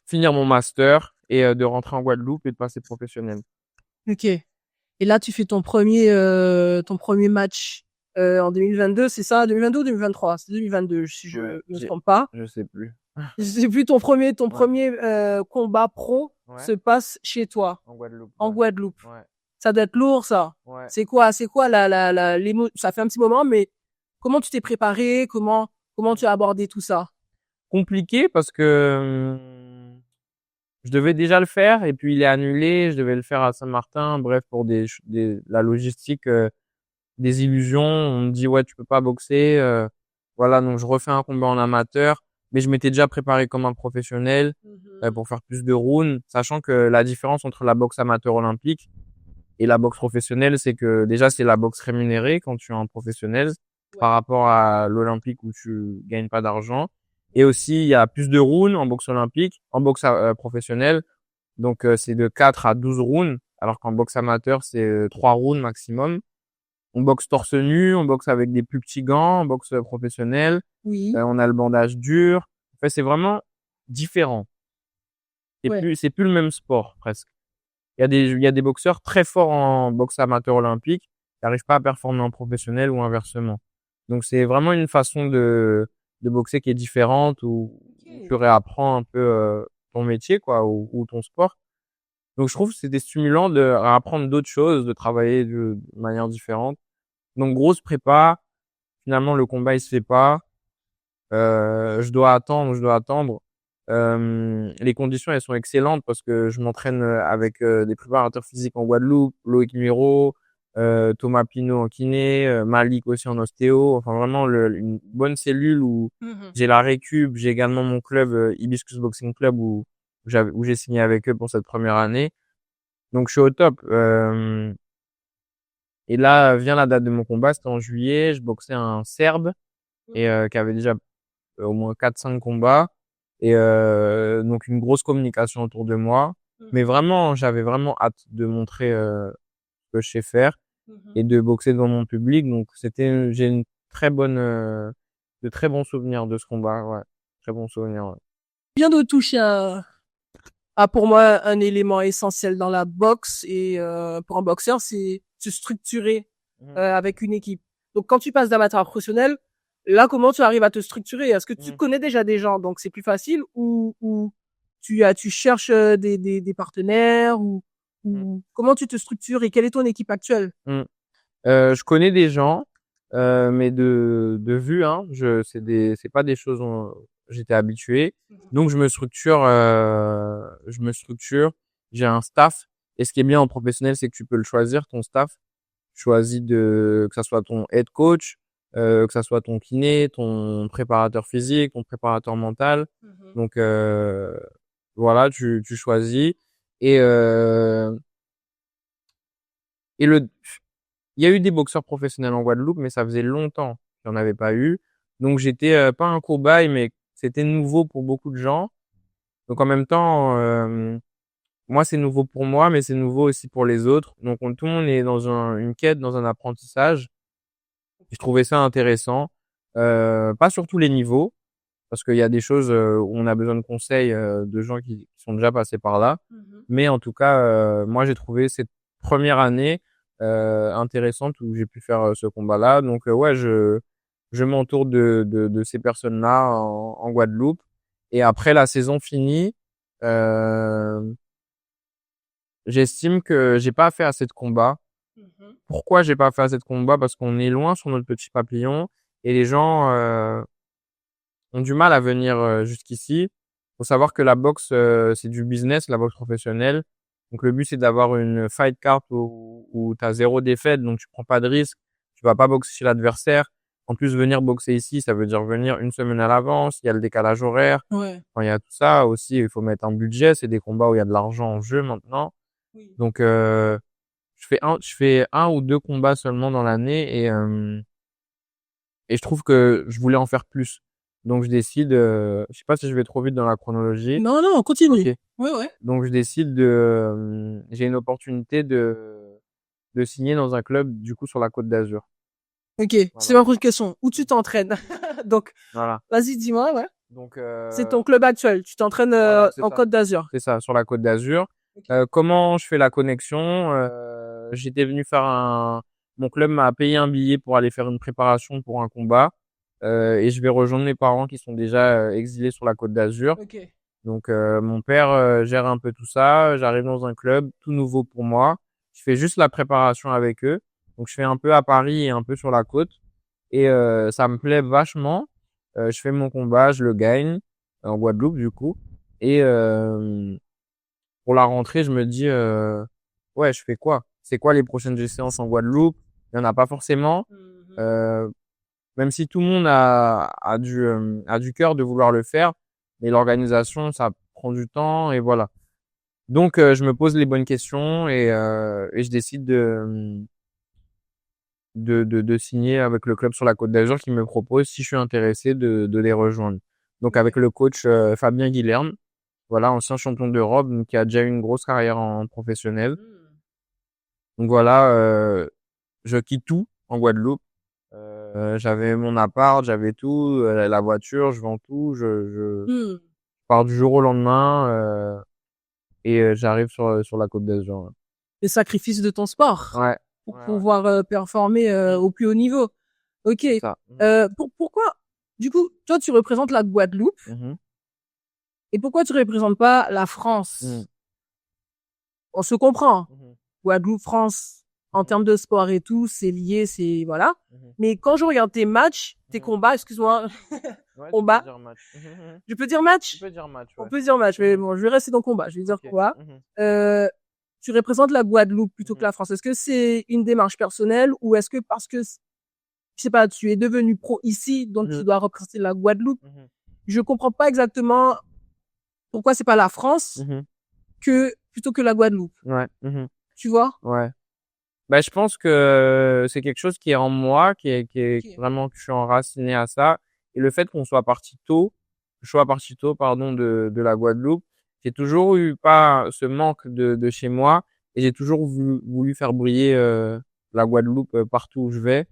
finir mon master et de rentrer en Guadeloupe et de passer professionnel. Ok. Et là, tu fais ton premier match en 2022, c'est ça? 2022 ou 2023? C'est 2022, si je Ouais, me trompe pas. je sais plus. Je sais plus, ton Ouais. premier combat pro Ouais. se passe chez toi, En Guadeloupe. en Ouais. Guadeloupe. Ouais. Ça doit être lourd, ça. Ouais. C'est quoi ça fait un petit moment, mais comment tu t'es préparé? Comment tu as abordé tout ça? Compliqué parce que je devais déjà le faire et puis il est annulé. Je devais le faire à Saint-Martin. Bref, pour la logistique, des illusions. On me dit, ouais, tu peux pas boxer. Voilà, donc je refais un combat en amateur. Mais je m'étais déjà préparé comme un professionnel pour faire plus de rounds, sachant que la différence entre la boxe amateur olympique et la boxe professionnelle, c'est que déjà, c'est la boxe rémunérée quand tu es un professionnel par rapport à l'olympique où tu gagnes pas d'argent. Et aussi, il y a plus de rounds en boxe olympique, en boxe professionnelle. Donc, c'est de 4 à 12 rounds, alors qu'en boxe amateur, c'est 3 rounds maximum. On boxe torse nu, on boxe avec des plus petits gants, on boxe professionnel. Oui. On a le bandage dur. En fait, c'est vraiment différent. Ouais. C'est plus le même sport, presque. Il y a des boxeurs très forts en boxe amateur olympique qui n'arrivent pas à performer en professionnel ou inversement. Donc, c'est vraiment une façon de boxer qui est différente où tu réapprends un peu, ton métier, quoi, ou ton sport. Donc, je trouve que c'était stimulant de réapprendre d'autres choses, de travailler de manière différente. Donc, grosse prépa. Finalement, le combat, il se fait pas. Je dois attendre. Les conditions, elles sont excellentes parce que je m'entraîne avec des préparateurs physiques en Guadeloupe, Loïc Miro, Thomas Pinot en kiné, Malik aussi en ostéo. Enfin, vraiment une bonne cellule où j'ai la récup. J'ai également mon club Hibiscus Boxing Club où j'ai signé avec eux pour cette première année. Donc, je suis au top. Et là vient la date de mon combat. C'était en juillet. Je boxais un Serbe et qui avait déjà au moins 4-5 combats. Et donc, une grosse communication autour de moi. Mais vraiment, j'avais vraiment hâte de montrer ce que je sais faire et de boxer devant mon public. Donc j'ai une très bonne, de très bons souvenirs de ce combat. Ouais, très bons souvenirs. Ouais. Bien de toucher à pour moi un élément essentiel dans la boxe et pour un boxeur, c'est se structurer avec une équipe. Donc quand tu passes d'amateur à professionnel, là comment tu arrives à te structurer? Est-ce que tu connais déjà des gens donc c'est plus facile ou tu cherches des partenaires ou comment tu te structures et quelle est ton équipe actuelle? Je connais des gens, mais de vue, hein. C'est pas des choses dont j'étais habitué. Donc je me structure. J'ai un staff. Et ce qui est bien en professionnel, c'est que tu peux le choisir, ton staff. Tu choisis que ça soit ton head coach, que ça soit ton kiné, ton préparateur physique, ton préparateur mental. Donc voilà, tu choisis. Et il y a eu des boxeurs professionnels en Guadeloupe, mais ça faisait longtemps qu'il n'y en avait pas eu. Donc j'étais pas un cobaye, mais c'était nouveau pour beaucoup de gens. Donc en même temps, moi c'est nouveau pour moi, mais c'est nouveau aussi pour les autres. Donc tout le monde est dans une quête, dans un apprentissage. Je trouvais ça intéressant, pas sur tous les niveaux, parce qu'il y a des choses où on a besoin de conseils de gens qui sont déjà passés par là. Mais en tout cas, moi j'ai trouvé cette première année intéressante où j'ai pu faire ce combat-là. Donc ouais, je m'entoure de ces personnes-là en Guadeloupe. Et après la saison finie, j'estime que j'ai pas fait assez de combats. Pourquoi j'ai pas fait assez de combats? Parce qu'on est loin sur notre petit papillon et les gens ont du mal à venir jusqu'ici. Faut savoir que la boxe c'est du business, la boxe professionnelle. Donc le but c'est d'avoir une fight card où tu as 0 défaite, donc tu prends pas de risque, tu vas pas boxer chez l'adversaire. En plus venir boxer ici, ça veut dire venir une semaine à l'avance, il y a le décalage horaire. Ouais. Enfin, il y a tout ça aussi, il faut mettre un budget, c'est des combats où il y a de l'argent en jeu maintenant. Donc je fais un ou deux combats seulement dans l'année et je trouve que je voulais en faire plus. Donc je décide, je sais pas si je vais trop vite dans la chronologie. Non, non, continue. Okay. Ouais. Donc je décide j'ai une opportunité de signer dans un club du coup sur la Côte d'Azur. Ok, voilà. C'est ma première question. Où tu t'entraînes? Donc, voilà. Vas-y, dis-moi, ouais. Donc c'est ton club actuel. Tu t'entraînes en Côte d'Azur. C'est ça, sur la Côte d'Azur. Okay. Comment je fais la connexion? J'étais venu faire mon club m'a payé un billet pour aller faire une préparation pour un combat. Et je vais rejoindre mes parents qui sont déjà exilés sur la Côte d'Azur. Okay. Donc mon père gère un peu tout ça. J'arrive dans un club tout nouveau pour moi. Je fais juste la préparation avec eux. Donc je fais un peu à Paris et un peu sur la côte. Et ça me plaît vachement. Je fais mon combat, je le gagne en Guadeloupe du coup. Et pour la rentrée, je me dis ouais, je fais quoi? C'est quoi les prochaines séances en Guadeloupe? Il y en a pas forcément. Même si tout le monde a du cœur de vouloir le faire, mais l'organisation, ça prend du temps et voilà. Donc je me pose les bonnes questions et je décide de signer avec le club sur la Côte d'Azur qui me propose, si je suis intéressé, de les rejoindre. Donc avec le coach Fabien Guilherme, voilà, ancien champion d'Europe, donc qui a déjà eu une grosse carrière en professionnel. Donc voilà, je quitte tout en Guadeloupe. J'avais mon appart, j'avais tout, la voiture, je vends tout, je pars du jour au lendemain et j'arrive sur la Côte d'Azur. Ouais. Les sacrifices de ton sport. Ouais. Pour pouvoir performer au plus haut niveau. Ok. Pourquoi, du coup, toi tu représentes la Guadeloupe et pourquoi tu représentes pas la France? On se comprend. Guadeloupe, France, en termes de sport et tout, c'est lié, c'est voilà. Mais quand je regarde tes matchs, tes combats, excuse-moi, combat. Je peux dire match? Tu peux dire match. Ouais. On peut dire match, mais bon, je vais rester dans combat. Je vais dire combat. tu représentes la Guadeloupe plutôt que la France? Est-ce que c'est une démarche personnelle ou est-ce que parce que, je sais pas, tu es devenu pro ici, donc tu dois représenter la Guadeloupe? Je comprends pas exactement pourquoi c'est pas la France plutôt que la Guadeloupe. Ouais. Tu vois? Ouais. Bah, je pense que c'est quelque chose qui est en moi, qui est vraiment, que je suis enraciné à ça. Et le fait qu'on soit parti tôt, pardon, de la Guadeloupe, j'ai toujours eu pas ce manque de chez moi et j'ai toujours voulu faire briller, la Guadeloupe partout où je vais.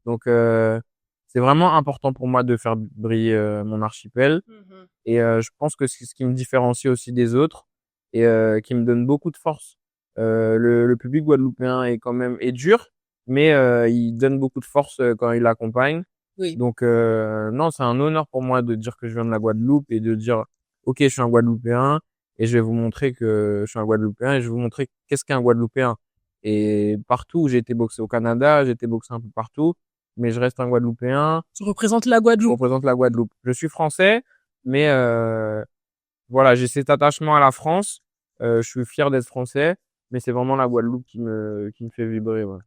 Donc, c'est vraiment important pour moi de faire briller mon archipel. Et je pense que c'est ce qui me différencie aussi des autres et qui me donne beaucoup de force. Le public guadeloupéen est dur, mais il donne beaucoup de force quand il l'accompagne. Oui. Donc non, c'est un honneur pour moi de dire que je viens de la Guadeloupe et de dire OK, je suis un Guadeloupéen et je vais vous montrer que je suis un Guadeloupéen et je vais vous montrer qu'est-ce qu'un Guadeloupéen. Et partout où j'ai été boxé au Canada, j'ai été boxé un peu partout, mais je reste un Guadeloupéen. Tu représentes la Je Guadeloupe. représente la Guadeloupe. Je suis français, mais voilà, j'ai cet attachement à la France. Je suis fier d'être français, mais c'est vraiment la Guadeloupe qui me fait vibrer, ouais.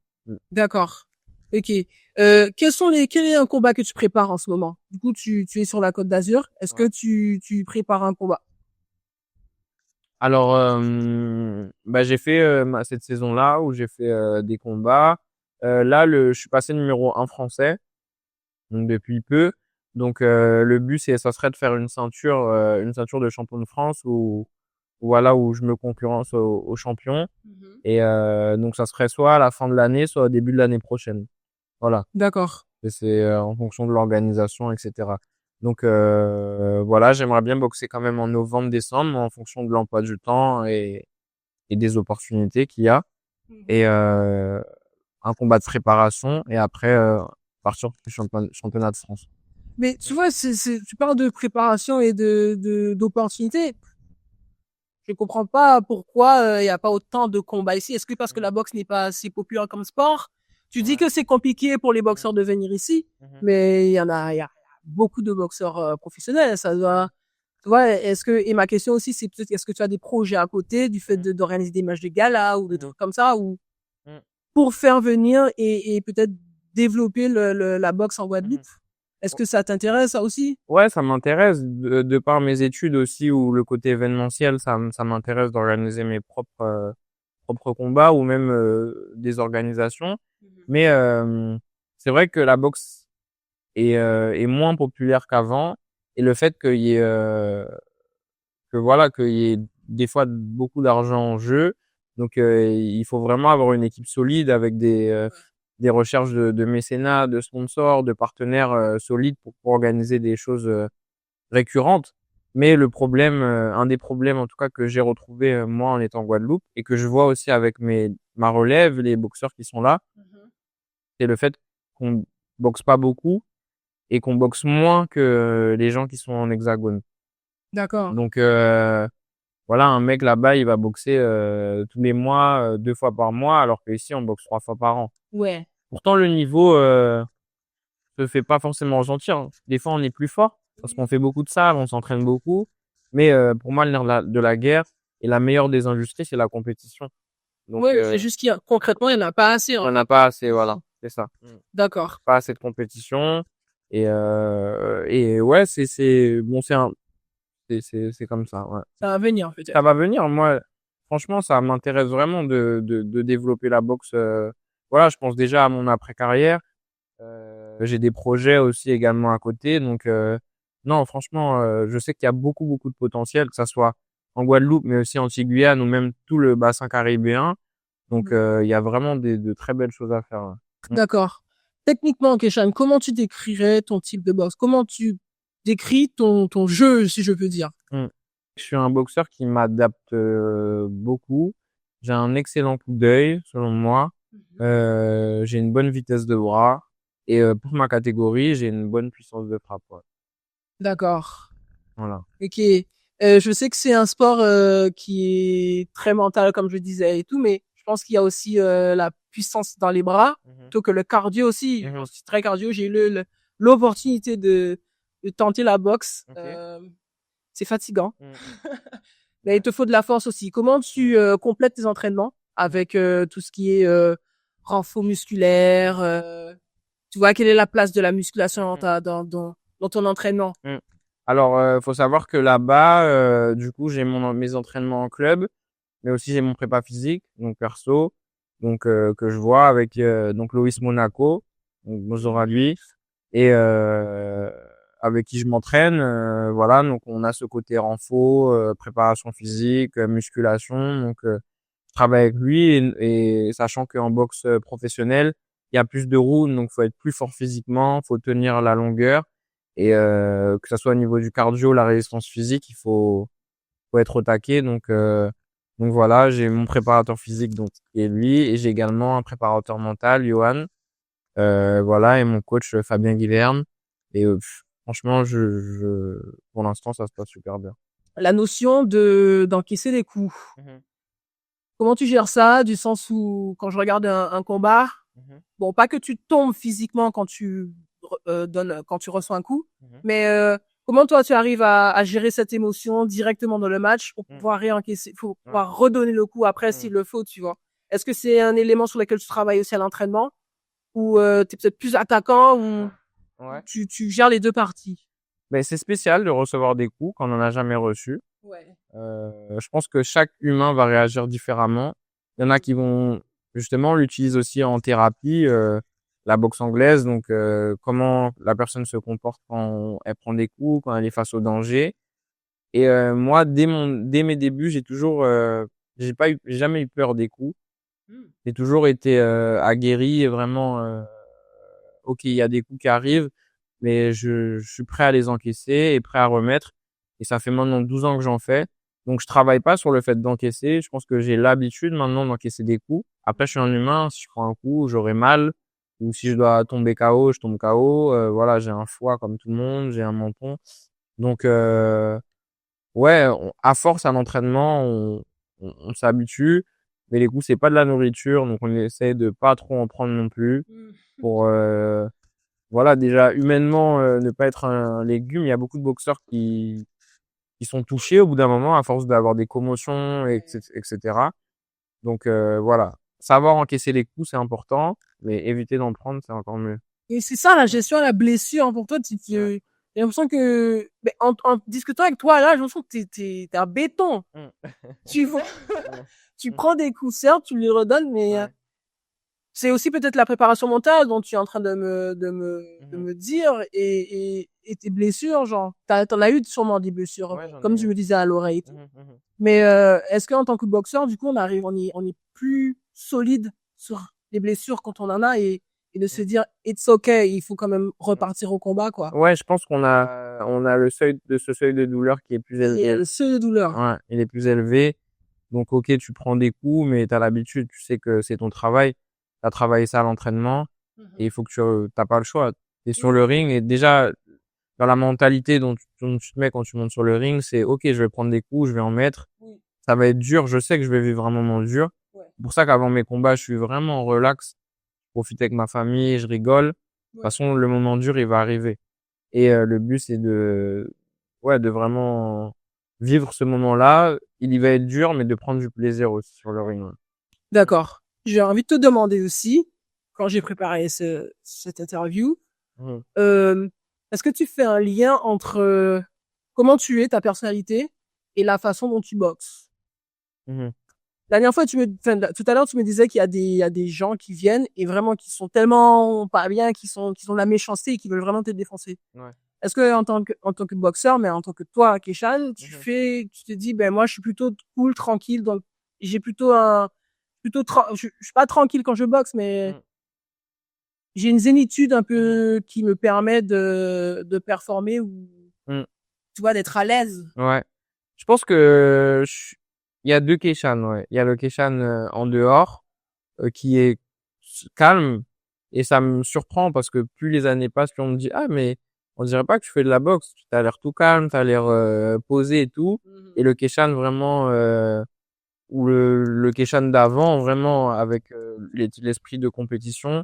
D'accord. Ok. Quel est un combat que tu prépares en ce moment? Du coup, tu es sur la Côte d'Azur. Est-ce que tu prépares un combat? Alors, bah, j'ai fait cette saison-là où j'ai fait des combats. Là, je suis passé numéro 1 français, donc depuis peu. Donc, le but, ça serait de faire une ceinture de champion de France où voilà, où je me concurrence au champion. Et donc, ça serait soit à la fin de l'année, soit au début de l'année prochaine. Voilà. D'accord. Et c'est en fonction de l'organisation, etc. Donc voilà, j'aimerais bien boxer quand même en novembre, décembre, en fonction de l'emploi du temps et des opportunités qu'il y a. Et un combat de préparation et après partir sur le championnat de France. Mais tu vois, tu parles de préparation et d'opportunités. Je comprends pas pourquoi il y a pas autant de combats ici. Est-ce que parce que la boxe n'est pas assez populaire comme sport? Tu dis que c'est compliqué pour les boxeurs de venir ici, mais il y a beaucoup de boxeurs professionnels. Ça doit, tu vois, et ma question aussi, c'est peut-être, est-ce que tu as des projets à côté du fait d'organiser des matchs de gala ou des trucs comme ça, ou pour faire venir et peut-être développer la boxe en Guadeloupe? Est-ce que ça t'intéresse, ça aussi? Ouais, ça m'intéresse de par mes études aussi ou le côté événementiel, ça m'intéresse d'organiser mes propres combats ou même des organisations. Mais c'est vrai que la boxe est moins populaire qu'avant et le fait qu'il y ait qu'il y ait des fois beaucoup d'argent en jeu. Donc il faut vraiment avoir une équipe solide avec des recherches de mécénat, de sponsors, de partenaires solides pour organiser des choses récurrentes. Mais le problème, un des problèmes en tout cas que j'ai retrouvé moi en étant en Guadeloupe et que je vois aussi avec ma relève, les boxeurs qui sont là, c'est le fait qu'on boxe pas beaucoup et qu'on boxe moins que les gens qui sont en hexagone. D'accord. Donc voilà, un mec là-bas, il va boxer tous les mois, 2 fois par mois, alors qu'ici on boxe 3 fois par an. Ouais. Pourtant le niveau se fait pas forcément ressentir, hein. Des fois on est plus fort parce qu'on fait beaucoup de salles, on s'entraîne beaucoup. Mais pour moi le nerf de la guerre et la meilleure des industries, c'est la compétition. Donc Ouais, c'est juste concrètement, il n'y en a pas assez. on n'a pas assez, voilà, c'est ça. D'accord. Pas assez de compétition et ouais, bon, c'est comme ça, ouais. Ça va venir, peut-être. Ça va venir. Moi, franchement, ça m'intéresse vraiment de développer la boxe. Voilà, je pense déjà à mon après-carrière. J'ai des projets aussi également à côté. Donc, non, franchement, je sais qu'il y a beaucoup, beaucoup de potentiel, que ça soit en Guadeloupe, mais aussi en Antilles-Guyane ou même tout le bassin caribéen. Donc, il y a vraiment de très belles choses à faire. D'accord. Techniquement, Keshan, comment tu décrirais ton type de boxe? Comment tu décris ton jeu, si je peux dire? Je suis un boxeur qui m'adapte beaucoup. J'ai un excellent coup d'œil, selon moi. J'ai une bonne vitesse de bras. Et pour ma catégorie, j'ai une bonne puissance de frappe. Ouais. D'accord. Voilà. Ok. Je sais que c'est un sport qui est très mental, comme je disais et tout, mais je pense qu'il y a aussi la puissance dans les bras, plutôt que le cardio aussi. Je suis très cardio. J'ai eu l'opportunité de tenter la boxe. C'est fatigant. Mais il te faut de la force aussi. Comment tu complètes tes entraînements avec tout ce qui est renfort musculaire tu vois, quelle est la place de la musculation dans ton entraînement? Alors, faut savoir que là-bas, du coup, j'ai mes entraînements en club, mais aussi j'ai mon prépa physique, donc perso, donc que je vois avec donc Loïs Monaco, donc bonjour à lui, et avec qui je m'entraîne. Voilà, donc on a ce côté renfo, préparation physique, musculation, donc je travaille avec lui et sachant qu'en boxe professionnelle, il y a plus de rounds, donc faut être plus fort physiquement, faut tenir la longueur et que ça soit au niveau du cardio, la résistance physique, faut être au taquet. Donc voilà, j'ai mon préparateur physique donc qui est lui et j'ai également un préparateur mental, Johan. Voilà et mon coach Fabien Guilherme et franchement, pour l'instant, ça se passe super bien. La notion d'encaisser des coups. Comment tu gères ça, du sens où, quand je regarde un combat, bon, pas que tu tombes physiquement quand tu quand tu reçois un coup, mais comment toi tu arrives à gérer cette émotion directement dans le match pour pouvoir réencaisser, pour pouvoir redonner le coup après s'il le faut, tu vois? Est-ce que c'est un élément sur lequel tu travailles aussi à l'entraînement ou t'es peut-être plus attaquant ou tu gères les deux parties? Mais c'est spécial de recevoir des coups quand on n'en a jamais reçu. Je pense que chaque humain va réagir différemment. Il y en a qui vont justement l'utiliser aussi en thérapie, la boxe anglaise, donc comment la personne se comporte quand elle prend des coups, quand elle est face au danger. Et moi, dès mes débuts, j'ai jamais eu peur des coups. J'ai toujours été aguerri et vraiment ok, il y a des coups qui arrivent, mais je suis prêt à les encaisser et prêt à remettre. Et ça fait maintenant 12 ans que j'en fais. Donc, je travaille pas sur le fait d'encaisser. Je pense que j'ai l'habitude maintenant d'encaisser des coups. Après, je suis un humain. Si je prends un coup, j'aurai mal. Ou si je dois tomber KO, je tombe KO. Voilà, j'ai un foie comme tout le monde. J'ai un menton. Donc, ouais, à force à l'entraînement, on s'habitue. Mais les coups, c'est pas de la nourriture. Donc, on essaie de pas trop en prendre non plus pour, voilà, déjà humainement ne pas être un légume. Il y a beaucoup de boxeurs qui sont touchés au bout d'un moment à force d'avoir des commotions, etc. Donc voilà, savoir encaisser les coups c'est important, mais éviter d'en prendre c'est encore mieux. Et c'est ça la gestion de la blessure pour toi. J'ai l'impression que en discutant avec toi là, j'ai l'impression que t'es un béton. Tu vois, tu prends des coups certes, tu les redonnes, mais c'est aussi peut-être la préparation mentale dont tu es en train de me dire et tes blessures, genre, t'en as eu sûrement des blessures, comme tu me disais à l'oreille. Mais est-ce qu'en tant que boxeur, du coup, on est plus solide sur les blessures quand on en a et de se dire it's okay, il faut quand même repartir au combat, quoi. Ouais, je pense on a ce seuil de douleur qui est plus élevé. Et le seuil de douleur. Ouais, il est plus élevé. Donc ok, tu prends des coups, mais t'as l'habitude, tu sais que c'est ton travail. T'as travaillé ça à l'entraînement et il faut que t'as pas le choix. T'es sur le ring et déjà dans la mentalité dont tu te mets quand tu montes sur le ring, c'est ok, je vais prendre des coups, je vais en mettre. Ça va être dur, je sais que je vais vivre un moment dur. C'est pour ça qu'avant mes combats, je suis vraiment relax. Je profite avec ma famille, je rigole. De toute façon, le moment dur, il va arriver. Et le but, c'est de vraiment vivre ce moment-là. Il y va être dur, mais de prendre du plaisir aussi sur le ring. D'accord. J'ai envie de te demander aussi, quand j'ai préparé cette interview, est-ce que tu fais un lien entre comment tu es, ta personnalité, et la façon dont tu boxes? La dernière fois, tout à l'heure, tu me disais qu'il y a des gens qui viennent et vraiment qui sont tellement pas bien, qui ont de la méchanceté et qui veulent vraiment te défoncer. Est-ce que en tant que boxeur, mais en tant que toi, Keshan, tu te dis, ben moi, je suis plutôt cool, tranquille, donc j'ai je suis pas tranquille quand je boxe, mais j'ai une zénitude un peu qui me permet de performer ou, tu vois, d'être à l'aise. Ouais. Je pense que il y a deux Keshan, ouais. Il y a le Keshan en dehors qui est calme et ça me surprend parce que plus les années passent, plus on me dit ah mais on dirait pas que tu fais de la boxe, tu as l'air tout calme, tu as l'air posé et tout. Et le Keshan vraiment ou le Keshan d'avant vraiment avec l'esprit de compétition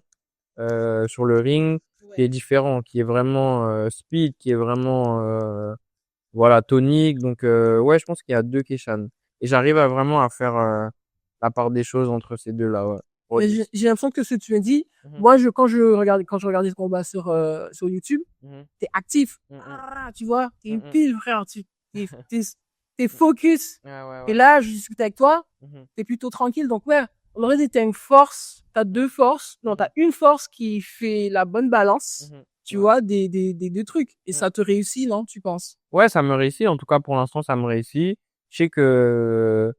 sur le ring qui est différent, qui est vraiment speed, qui est vraiment voilà, tonique. Donc, ouais, je pense qu'il y a 2 Keshan. Et j'arrive à vraiment à faire la part des choses entre ces deux-là, ouais. Mais j'ai l'impression que ce que tu me dis, Mhm, moi, quand je regardais ce combat sur YouTube, mhm, t'es actif. mhm, Ah, tu vois, t'es une mhm, pile, frère. T'es focus. ouais, ouais, Et ouais. là, je discute avec toi, Mhm, t'es plutôt tranquille. Donc, ouais, on aurait dit, t'as une force, t'as deux forces. Non, t'as une force qui fait la bonne balance, mhm, tu ouais. vois, des deux trucs. Et Mm. ça te réussit, non, tu penses? Ouais, ça me réussit. En tout cas, pour l'instant, ça me réussit. Je sais que,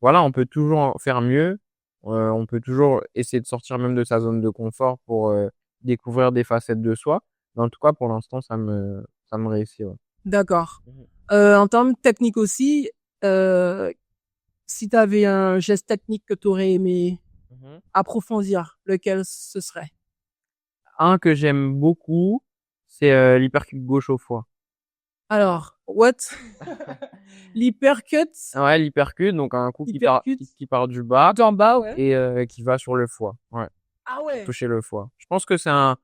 voilà, on peut toujours en faire mieux. On peut toujours essayer de sortir même de sa zone de confort pour découvrir des facettes de soi. Mais en tout cas, pour l'instant, ça me réussit, ouais. D'accord. Mhm, En termes techniques aussi, euh, si t'avais un geste technique que t'aurais aimé mhm. approfondir, lequel ce serait? Un que j'aime beaucoup, c'est l'hypercute gauche au foie. Alors, what? L'hypercut, Ouais, l'hypercute, donc un coup hypercut, qui part du bas tout en bas, ouais. et qui va sur le foie. Ouais, Ah pour ouais. toucher le foie. Je pense que c'est un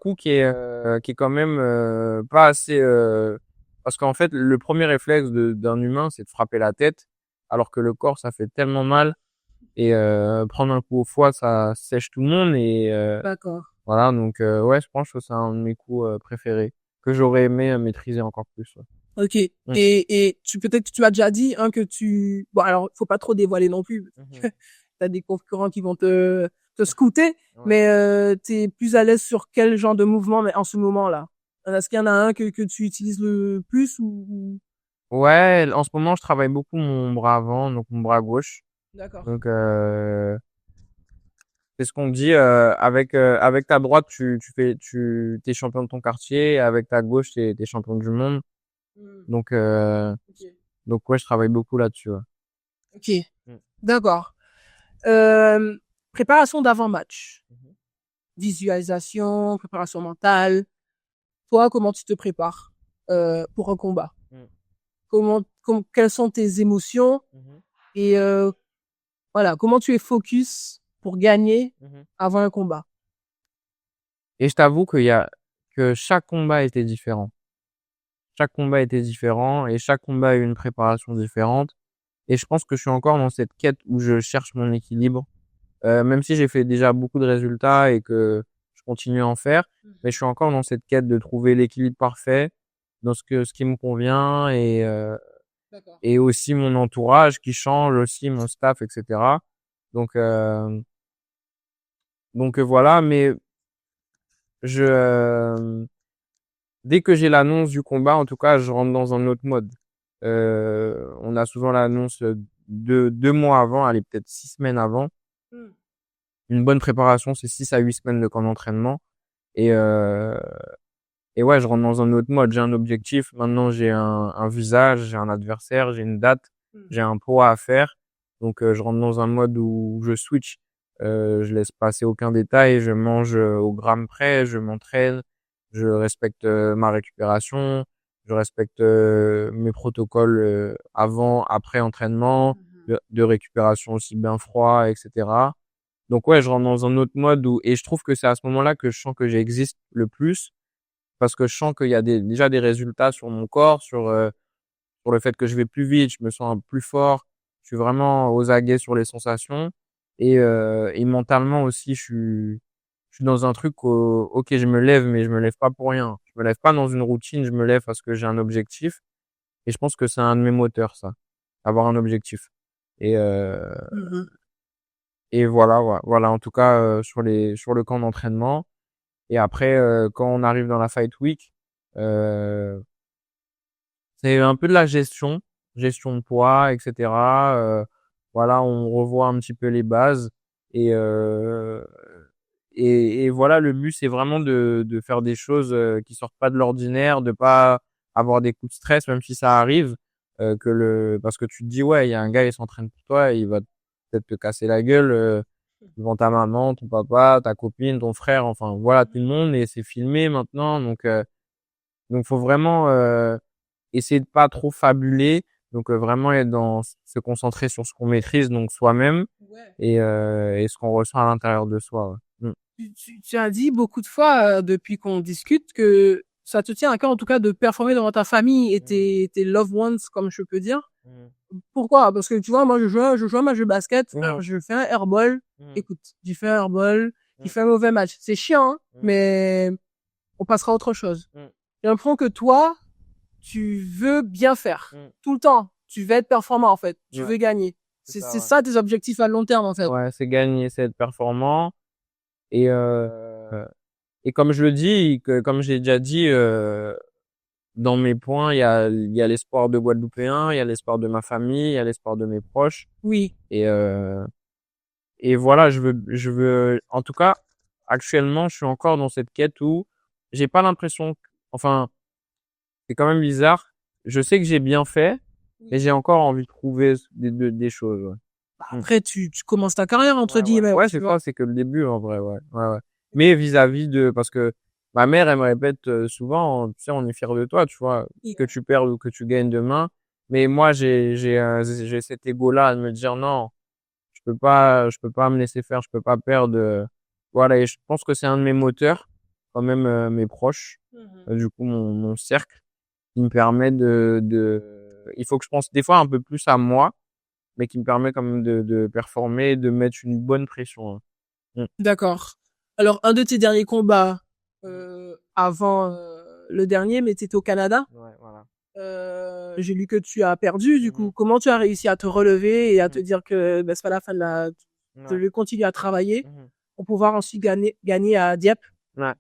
coup qui est quand même pas assez parce qu'en fait le premier réflexe d'un humain c'est de frapper la tête alors que le corps ça fait tellement mal et prendre un coup au foie ça sèche tout le monde et D'accord. voilà donc ouais je pense que c'est un de mes coups préférés que j'aurais aimé maîtriser encore plus. Ouais. Ok. Mm. Et peut-être que tu as déjà dit, hein, bon, alors, faut pas trop dévoiler non plus. Mhm. T'as des concurrents qui vont te scouter, Ouais. mais, t'es plus à l'aise sur quel genre de mouvement, mais en ce moment-là? Est-ce qu'il y en a un que tu utilises le plus Ouais, en ce moment je travaille beaucoup mon bras avant donc mon bras gauche D'accord. donc c'est ce qu'on dit, avec ta droite, tu t'es champion de ton quartier, avec ta gauche, t'es champion du monde. Hmm. Donc, Ok. ouais, je travaille beaucoup là-dessus. Ouais. Ok. Mm. D'accord. Euh, préparation d'avant-match. Mhm. Visualisation, préparation mentale. Toi, comment tu te prépares pour un combat? Mm. Quelles sont tes émotions Mhm. et voilà, comment tu es focus pour gagner Mhm. avant un combat? Et je t'avoue que chaque combat était différent. Chaque combat était différent et chaque combat a eu une préparation différente. Et je pense que je suis encore dans cette quête où je cherche mon équilibre. Même si j'ai fait déjà beaucoup de résultats et que je continue à en faire, mais je suis encore dans cette quête de trouver l'équilibre parfait dans ce qui me convient D'accord. et aussi mon entourage qui change aussi mon staff etc. Donc voilà, mais je dès que j'ai l'annonce du combat, en tout cas, je rentre dans un autre mode. On a souvent l'annonce 2 mois avant, allez peut-être 6 semaines avant. Hmm. Une bonne préparation, c'est 6 à 8 semaines de camp d'entraînement. Et, et ouais, je rentre dans un autre mode. J'ai un objectif. Maintenant, j'ai un visage, j'ai un adversaire, j'ai une date, Hmm. j'ai un poids à faire. Donc, je rentre dans un mode où je switch. Je laisse passer aucun détail. Je mange au gramme près. Je m'entraîne. Je respecte ma récupération. Je respecte mes protocoles avant, après entraînement, Mhm. de récupération aussi bien froid, etc. Donc ouais, je rentre dans un autre mode et je trouve que c'est à ce moment-là que je sens que j'existe le plus parce que je sens qu'il y a déjà des résultats sur mon corps, sur le fait que je vais plus vite, je me sens plus fort, je suis vraiment aux aguets sur les sensations et mentalement aussi je suis dans un truc où, ok, je me lève mais je me lève pas pour rien. Je me lève pas dans une routine, je me lève parce que j'ai un objectif et je pense que c'est un de mes moteurs ça, avoir un objectif. Et Mhm. voilà, voilà en tout cas sur le camp d'entraînement. Et après, quand on arrive dans la fight week, euh, c'est un peu de la gestion de poids, etc. Voilà, on revoit un petit peu les bases et et voilà, le but c'est vraiment de faire des choses qui sortent pas de l'ordinaire, de pas avoir des coups de stress, même si ça arrive, parce que tu te dis ouais, il y a un gars il s'entraîne pour toi, il va peut-être te casser la gueule. Devant ta maman, ton papa, ta copine, ton frère, enfin voilà tout le monde et c'est filmé maintenant donc faut vraiment essayer de pas trop fabuler donc vraiment être dans se concentrer sur ce qu'on maîtrise donc soi-même Ouais. et ce qu'on ressent à l'intérieur de soi. Ouais. Tu as dit beaucoup de fois depuis qu'on discute que ça te tient à cœur, en tout cas, de performer devant ta famille et tes loved ones, comme je peux dire. Pourquoi? Parce que, tu vois, moi, je joue un match de basket, je fais un airball. Écoute, j'ai fait un airball, j'ai fait un mauvais match. C'est chiant, hein, mais on passera à autre chose. J'ai l'impression que toi, tu veux bien faire. Tout le temps. Tu veux être performant, en fait. Tu veux gagner. C'est ça tes objectifs à long terme, en fait. Ouais, c'est gagner, c'est être performant. Et comme je le dis, comme j'ai déjà dit, dans mes points, il y a l'espoir de Guadeloupéens, il y a l'espoir de ma famille, il y a l'espoir de mes proches. Oui. Et voilà, je veux, en tout cas, actuellement, je suis encore dans cette quête où j'ai pas l'impression, enfin, c'est quand même bizarre. Je sais que j'ai bien fait, mais j'ai encore envie de trouver des choses, ouais. Après, tu commences ta carrière, entre guillemets. Ouais, c'est ça, c'est que le début, en vrai, ouais. Mais vis-à-vis parce que ma mère, elle me répète souvent, tu sais, on est fier de toi, tu vois, que tu perdes ou que tu gagnes demain. Mais moi, j'ai cet ego-là de me dire non, je peux pas me laisser faire, je peux pas perdre. Voilà, et je pense que c'est un de mes moteurs, quand même, mes proches, du coup, mon cercle, qui me permet il faut que je pense des fois un peu plus à moi, mais qui me permet quand même de performer, de mettre une bonne pression, hein. D'accord. Alors, un de tes derniers combats, avant le dernier, mais t'étais au Canada. Ouais, voilà. J'ai lu que tu as perdu, du coup. Comment tu as réussi à te relever et à te dire que c'est pas la fin de le continuer à travailler pour pouvoir ensuite gagner à Dieppe. Ouais.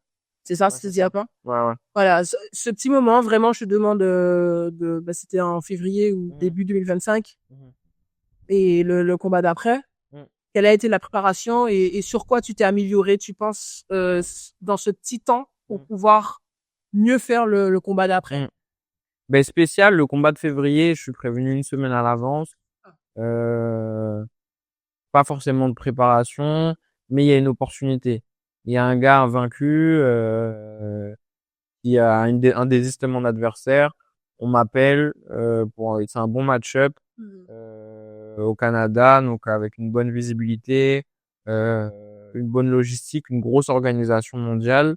C'est ça, c'est Dieppe, hein? Ouais. Voilà, ce petit moment, vraiment, je te demande c'était en février ou début 2025. Et le combat d'après. Quelle a été la préparation et sur quoi tu t'es amélioré, tu penses, dans ce petit temps pour pouvoir mieux faire le combat d'après? Ben, spécial, le combat de février, je suis prévenu une semaine à l'avance. Pas forcément de préparation, mais il y a une opportunité. Il y a un gars vaincu, qui a un désistement d'adversaire. On m'appelle, c'est un bon match-up, au Canada, donc avec une bonne visibilité, une bonne logistique, une grosse organisation mondiale.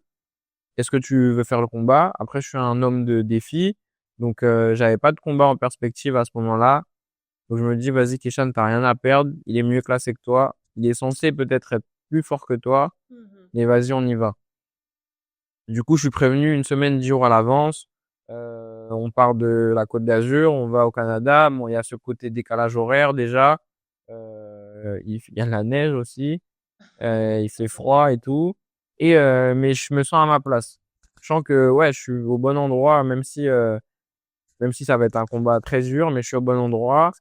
Est-ce que tu veux faire le combat? Après, je suis un homme de défi, donc j'avais pas de combat en perspective à ce moment-là. Donc je me dis, vas-y, Kishan, t'as rien à perdre. Il est mieux classé que toi. Il est censé peut-être être plus fort que toi, mais vas-y, on y va. Du coup, je suis prévenu une semaine, 10 jours à l'avance. On part de la Côte d'Azur, on va au Canada. Bon, il y a ce côté décalage horaire déjà. Il y a de la neige aussi. Il fait froid et tout. Mais je me sens à ma place. Je sens que ouais, je suis au bon endroit, même si ça va être un combat très dur, mais je suis au bon endroit.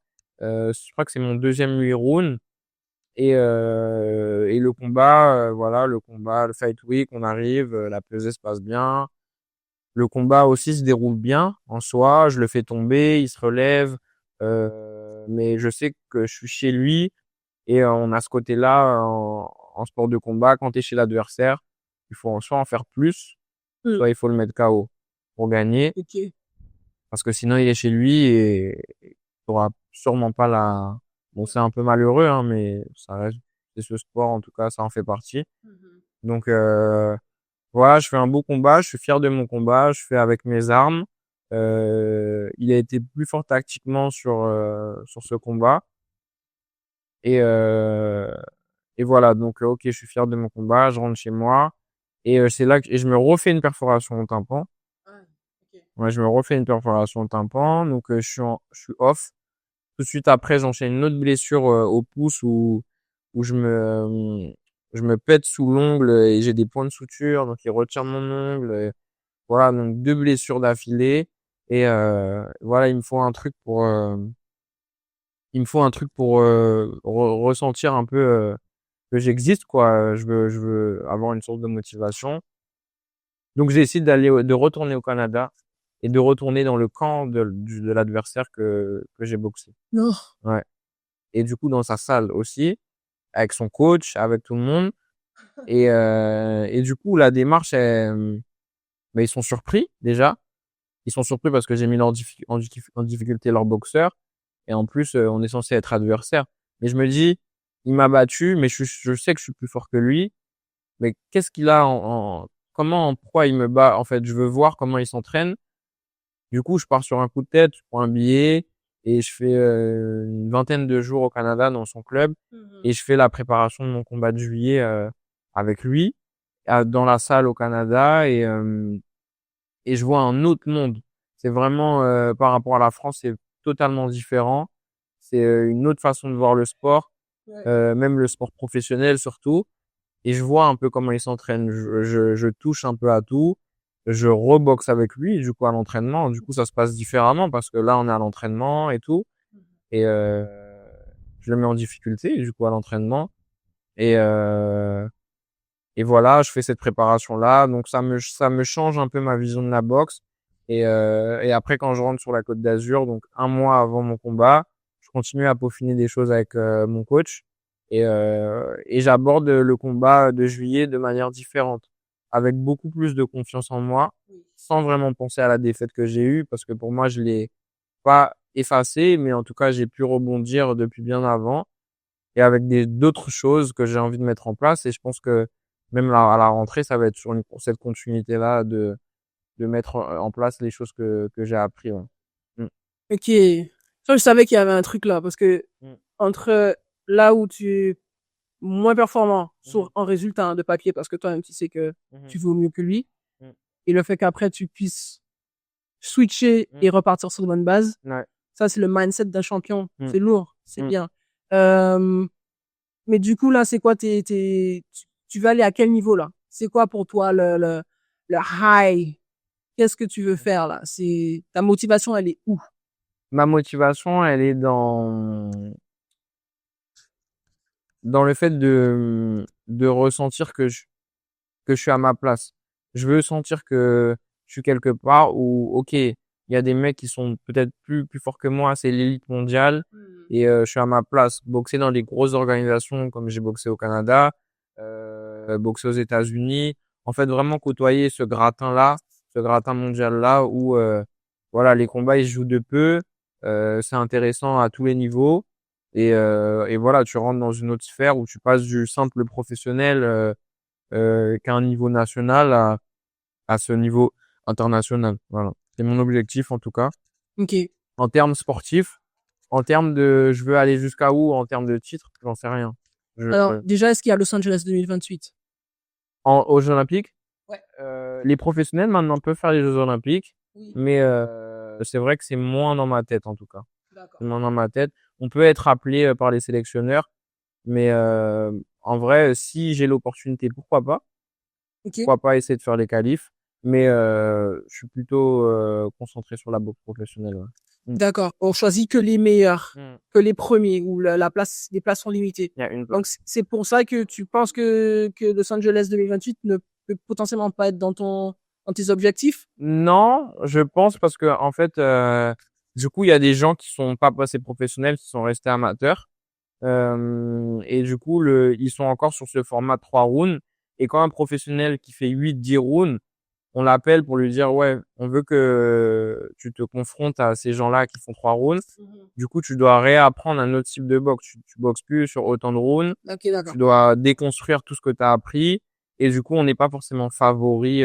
Je crois que c'est mon deuxième 8 rounds. Et le combat, voilà, le fight week, on arrive, la pesée se passe bien. Le combat aussi se déroule bien en soi. Je le fais tomber, il se relève. Mais je sais que je suis chez lui et on a ce côté-là en sport de combat. Quand tu es chez l'adversaire, il faut soit en faire plus, soit il faut le mettre KO pour gagner. Parce que sinon il est chez lui et tu auras sûrement pas bon, c'est un peu malheureux, hein, mais ça reste, c'est ce sport, en tout cas, ça en fait partie. Donc, voilà, je fais un beau combat, je suis fier de mon combat, je fais avec mes armes. Il a été plus fort tactiquement sur ce combat. Et voilà, donc, ok, je suis fier de mon combat, je rentre chez moi. Et c'est là que je me refais une perforation au tympan. Ouais, je me refais une perforation au tympan, donc je suis off. Tout de suite après, j'enchaîne une autre blessure au pouce où je me pète sous l'ongle et j'ai des points de suture, donc il retire mon ongle. Et voilà, donc 2 blessures d'affilée. Et voilà, il me faut un truc pour ressentir un peu que j'existe, quoi. Je veux avoir une source de motivation. Donc j'ai décidé de retourner au Canada et de retourner dans le camp de l'adversaire que j'ai boxé. Non. Ouais. Et du coup, dans sa salle aussi, avec son coach, avec tout le monde. Et du coup, la démarche, ils sont surpris, déjà. Ils sont surpris parce que j'ai mis en difficulté leur boxeur. Et en plus, on est censé être adversaire. Mais je me dis, il m'a battu, mais je sais que je suis plus fort que lui. Mais qu'est-ce qu'il a pourquoi il me bat. En fait, je veux voir comment il s'entraîne. Du coup, je pars sur un coup de tête, je prends un billet et je fais une vingtaine de jours au Canada dans son club et je fais la préparation de mon combat de juillet avec lui dans la salle au Canada et je vois un autre monde. C'est vraiment par rapport à la France, c'est totalement différent. C'est une autre façon de voir le sport, même le sport professionnel surtout. Et je vois un peu comment il s'entraîne. Je touche un peu à tout. Je reboxe avec lui, du coup, à l'entraînement. Du coup, ça se passe différemment parce que là, on est à l'entraînement et tout. Et je le mets en difficulté, du coup, à l'entraînement. Et, euh, et voilà, je fais cette préparation-là. Donc, ça me change un peu ma vision de la boxe. Et après, quand je rentre sur la Côte d'Azur, donc un mois avant mon combat, je continue à peaufiner des choses avec mon coach. Et j'aborde le combat de juillet de manière différente, avec beaucoup plus de confiance en moi, sans vraiment penser à la défaite que j'ai eue, parce que pour moi, je l'ai pas effacée, mais en tout cas, j'ai pu rebondir depuis bien avant, et avec d'autres choses que j'ai envie de mettre en place. Et je pense que même à la rentrée, ça va être sur cette continuité-là de mettre en place les choses que j'ai appris. Ouais. Ok. Ça, je savais qu'il y avait un truc là, parce que entre là où tu es moins performant en résultat de papier, parce que toi-même, tu sais que tu vaux mieux que lui, et le fait qu'après, tu puisses switcher et repartir sur de bonnes bases, ça, c'est le mindset d'un champion. C'est lourd, c'est bien. Mais du coup, là, c'est quoi tu vas aller à quel niveau, là? C'est quoi pour toi le high? Qu'est-ce que tu veux faire, là? Ta motivation, elle est où? Ma motivation, elle est dans le fait de ressentir que je suis à ma place. Je veux sentir que je suis quelque part où, ok, il y a des mecs qui sont peut-être plus forts que moi, c'est l'élite mondiale, et je suis à ma place. Boxer dans des grosses organisations comme j'ai boxé au Canada, boxer aux États-Unis, en fait vraiment côtoyer ce gratin-là, ce gratin mondial-là où voilà, les combats ils se jouent de peu, c'est intéressant à tous les niveaux. Et voilà, tu rentres dans une autre sphère où tu passes du simple professionnel qu'à un niveau national à ce niveau international. Voilà. C'est mon objectif en tout cas. Ok. En termes sportifs, en termes de je veux aller jusqu'à où en termes de titres, j'en sais rien. Alors, déjà, est-ce qu'il y a Los Angeles 2028? Aux Jeux Olympiques, Ouais. les professionnels maintenant peuvent faire les Jeux Olympiques, Oui. mais c'est vrai que c'est moins dans ma tête en tout cas. D'accord. C'est moins dans ma tête. On peut être appelé par les sélectionneurs, mais en vrai, si j'ai l'opportunité, pourquoi pas? Ok. Pourquoi pas essayer de faire les qualifs? Mais je suis plutôt concentré sur la boxe professionnelle. Ouais. D'accord. On choisit que les meilleurs, que les premiers, où les places sont limitées. Il y a une place. Donc, c'est pour ça que tu penses que Los Angeles 2028 ne peut potentiellement pas être dans tes objectifs? Non, je pense parce que en fait, du coup, il y a des gens qui sont pas passés professionnels, qui sont restés amateurs. Et du coup, ils sont encore sur ce format 3 rounds. Et quand un professionnel qui fait 8-10 rounds, on l'appelle pour lui dire, ouais, on veut que tu te confrontes à ces gens-là qui font 3 rounds. Du coup, tu dois réapprendre un autre type de boxe. Tu boxes plus sur autant de rounds. Ok, d'accord. Tu dois déconstruire tout ce que tu as appris. Et du coup, on n'est pas forcément favori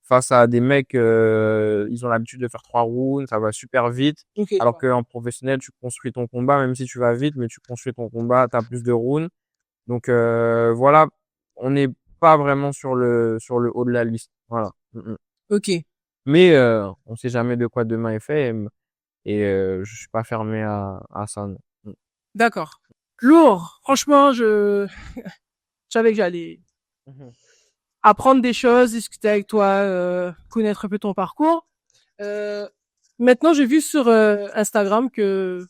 face à des mecs, ils ont l'habitude de faire 3 rounds, ça va super vite. Okay, alors qu'en professionnel, tu construis ton combat, même si tu vas vite, mais tu construis ton combat, tu as plus de rounds. Donc voilà, on n'est pas vraiment sur le haut de la liste. Voilà. Ok. Mais on sait jamais de quoi demain est fait et je suis pas fermé à ça. Non. D'accord. Lourd. Franchement, je savais que j'allais apprendre des choses, discuter avec toi, connaître un peu ton parcours. Maintenant, j'ai vu sur Instagram que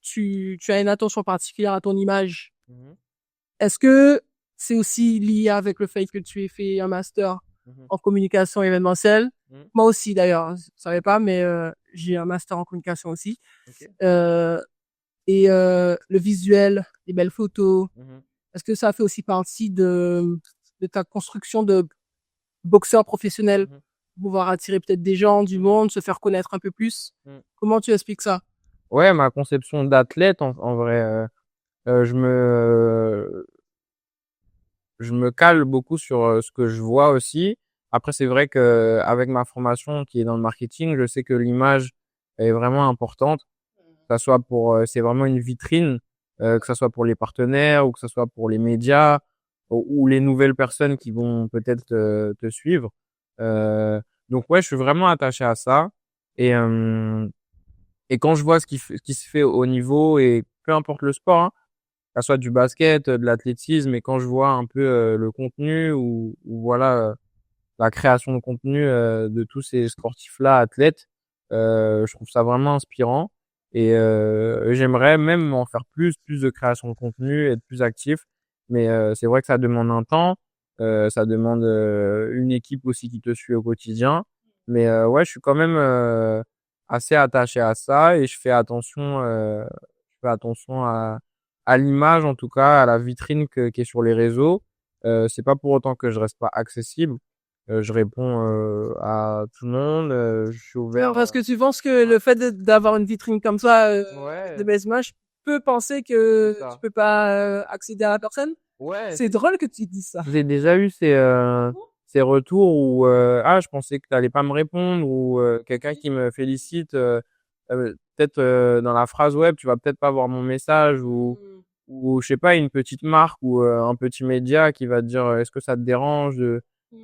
tu as une attention particulière à ton image. Est-ce que c'est aussi lié avec le fait que tu aies fait un master en communication événementielle? Moi aussi, d'ailleurs, je savais pas, mais j'ai un master en communication aussi. Okay. Et le visuel, les belles photos, est-ce que ça fait aussi partie de ta construction de boxeur professionnel, pouvoir attirer peut-être des gens du monde, se faire connaître un peu plus? Comment tu expliques ça? Ouais, ma conception d'athlète, en vrai, je me je me cale beaucoup sur ce que je vois aussi. Après, c'est vrai que avec ma formation qui est dans le marketing, je sais que l'image est vraiment importante. Que ça soit c'est vraiment une vitrine, que ça soit pour les partenaires ou que ça soit pour les médias ou les nouvelles personnes qui vont peut-être te suivre. Euh, donc ouais, je suis vraiment attaché à ça. Et et quand je vois ce qui se fait au niveau et peu importe le sport, hein, que ça soit du basket, de l'athlétisme, et quand je vois un peu le contenu ou voilà la création de contenu de tous ces sportifs-là, athlètes, je trouve ça vraiment inspirant. Et j'aimerais même en faire plus de création de contenu, être plus actif. Mais c'est vrai que ça demande un temps, ça demande une équipe aussi qui te suit au quotidien. Mais ouais, je suis quand même assez attaché à ça et je fais attention à l'image en tout cas, à la vitrine qui est sur les réseaux. C'est pas pour autant que je reste pas accessible. Je réponds à tout le monde. Je suis ouvert. Parce que tu penses que le fait d'avoir une vitrine comme ça, Ouais, de belles images, peut penser que c'est ça. tu peux pas accéder à la personne? Ouais, C'est drôle que tu dises ça. j'ai déjà eu ces retours où ah je pensais que t'allais pas me répondre ou quelqu'un qui me félicite peut-être dans la phrase web tu vas peut-être pas voir mon message ou je sais pas une petite marque ou un petit média qui va te dire est-ce que ça te dérange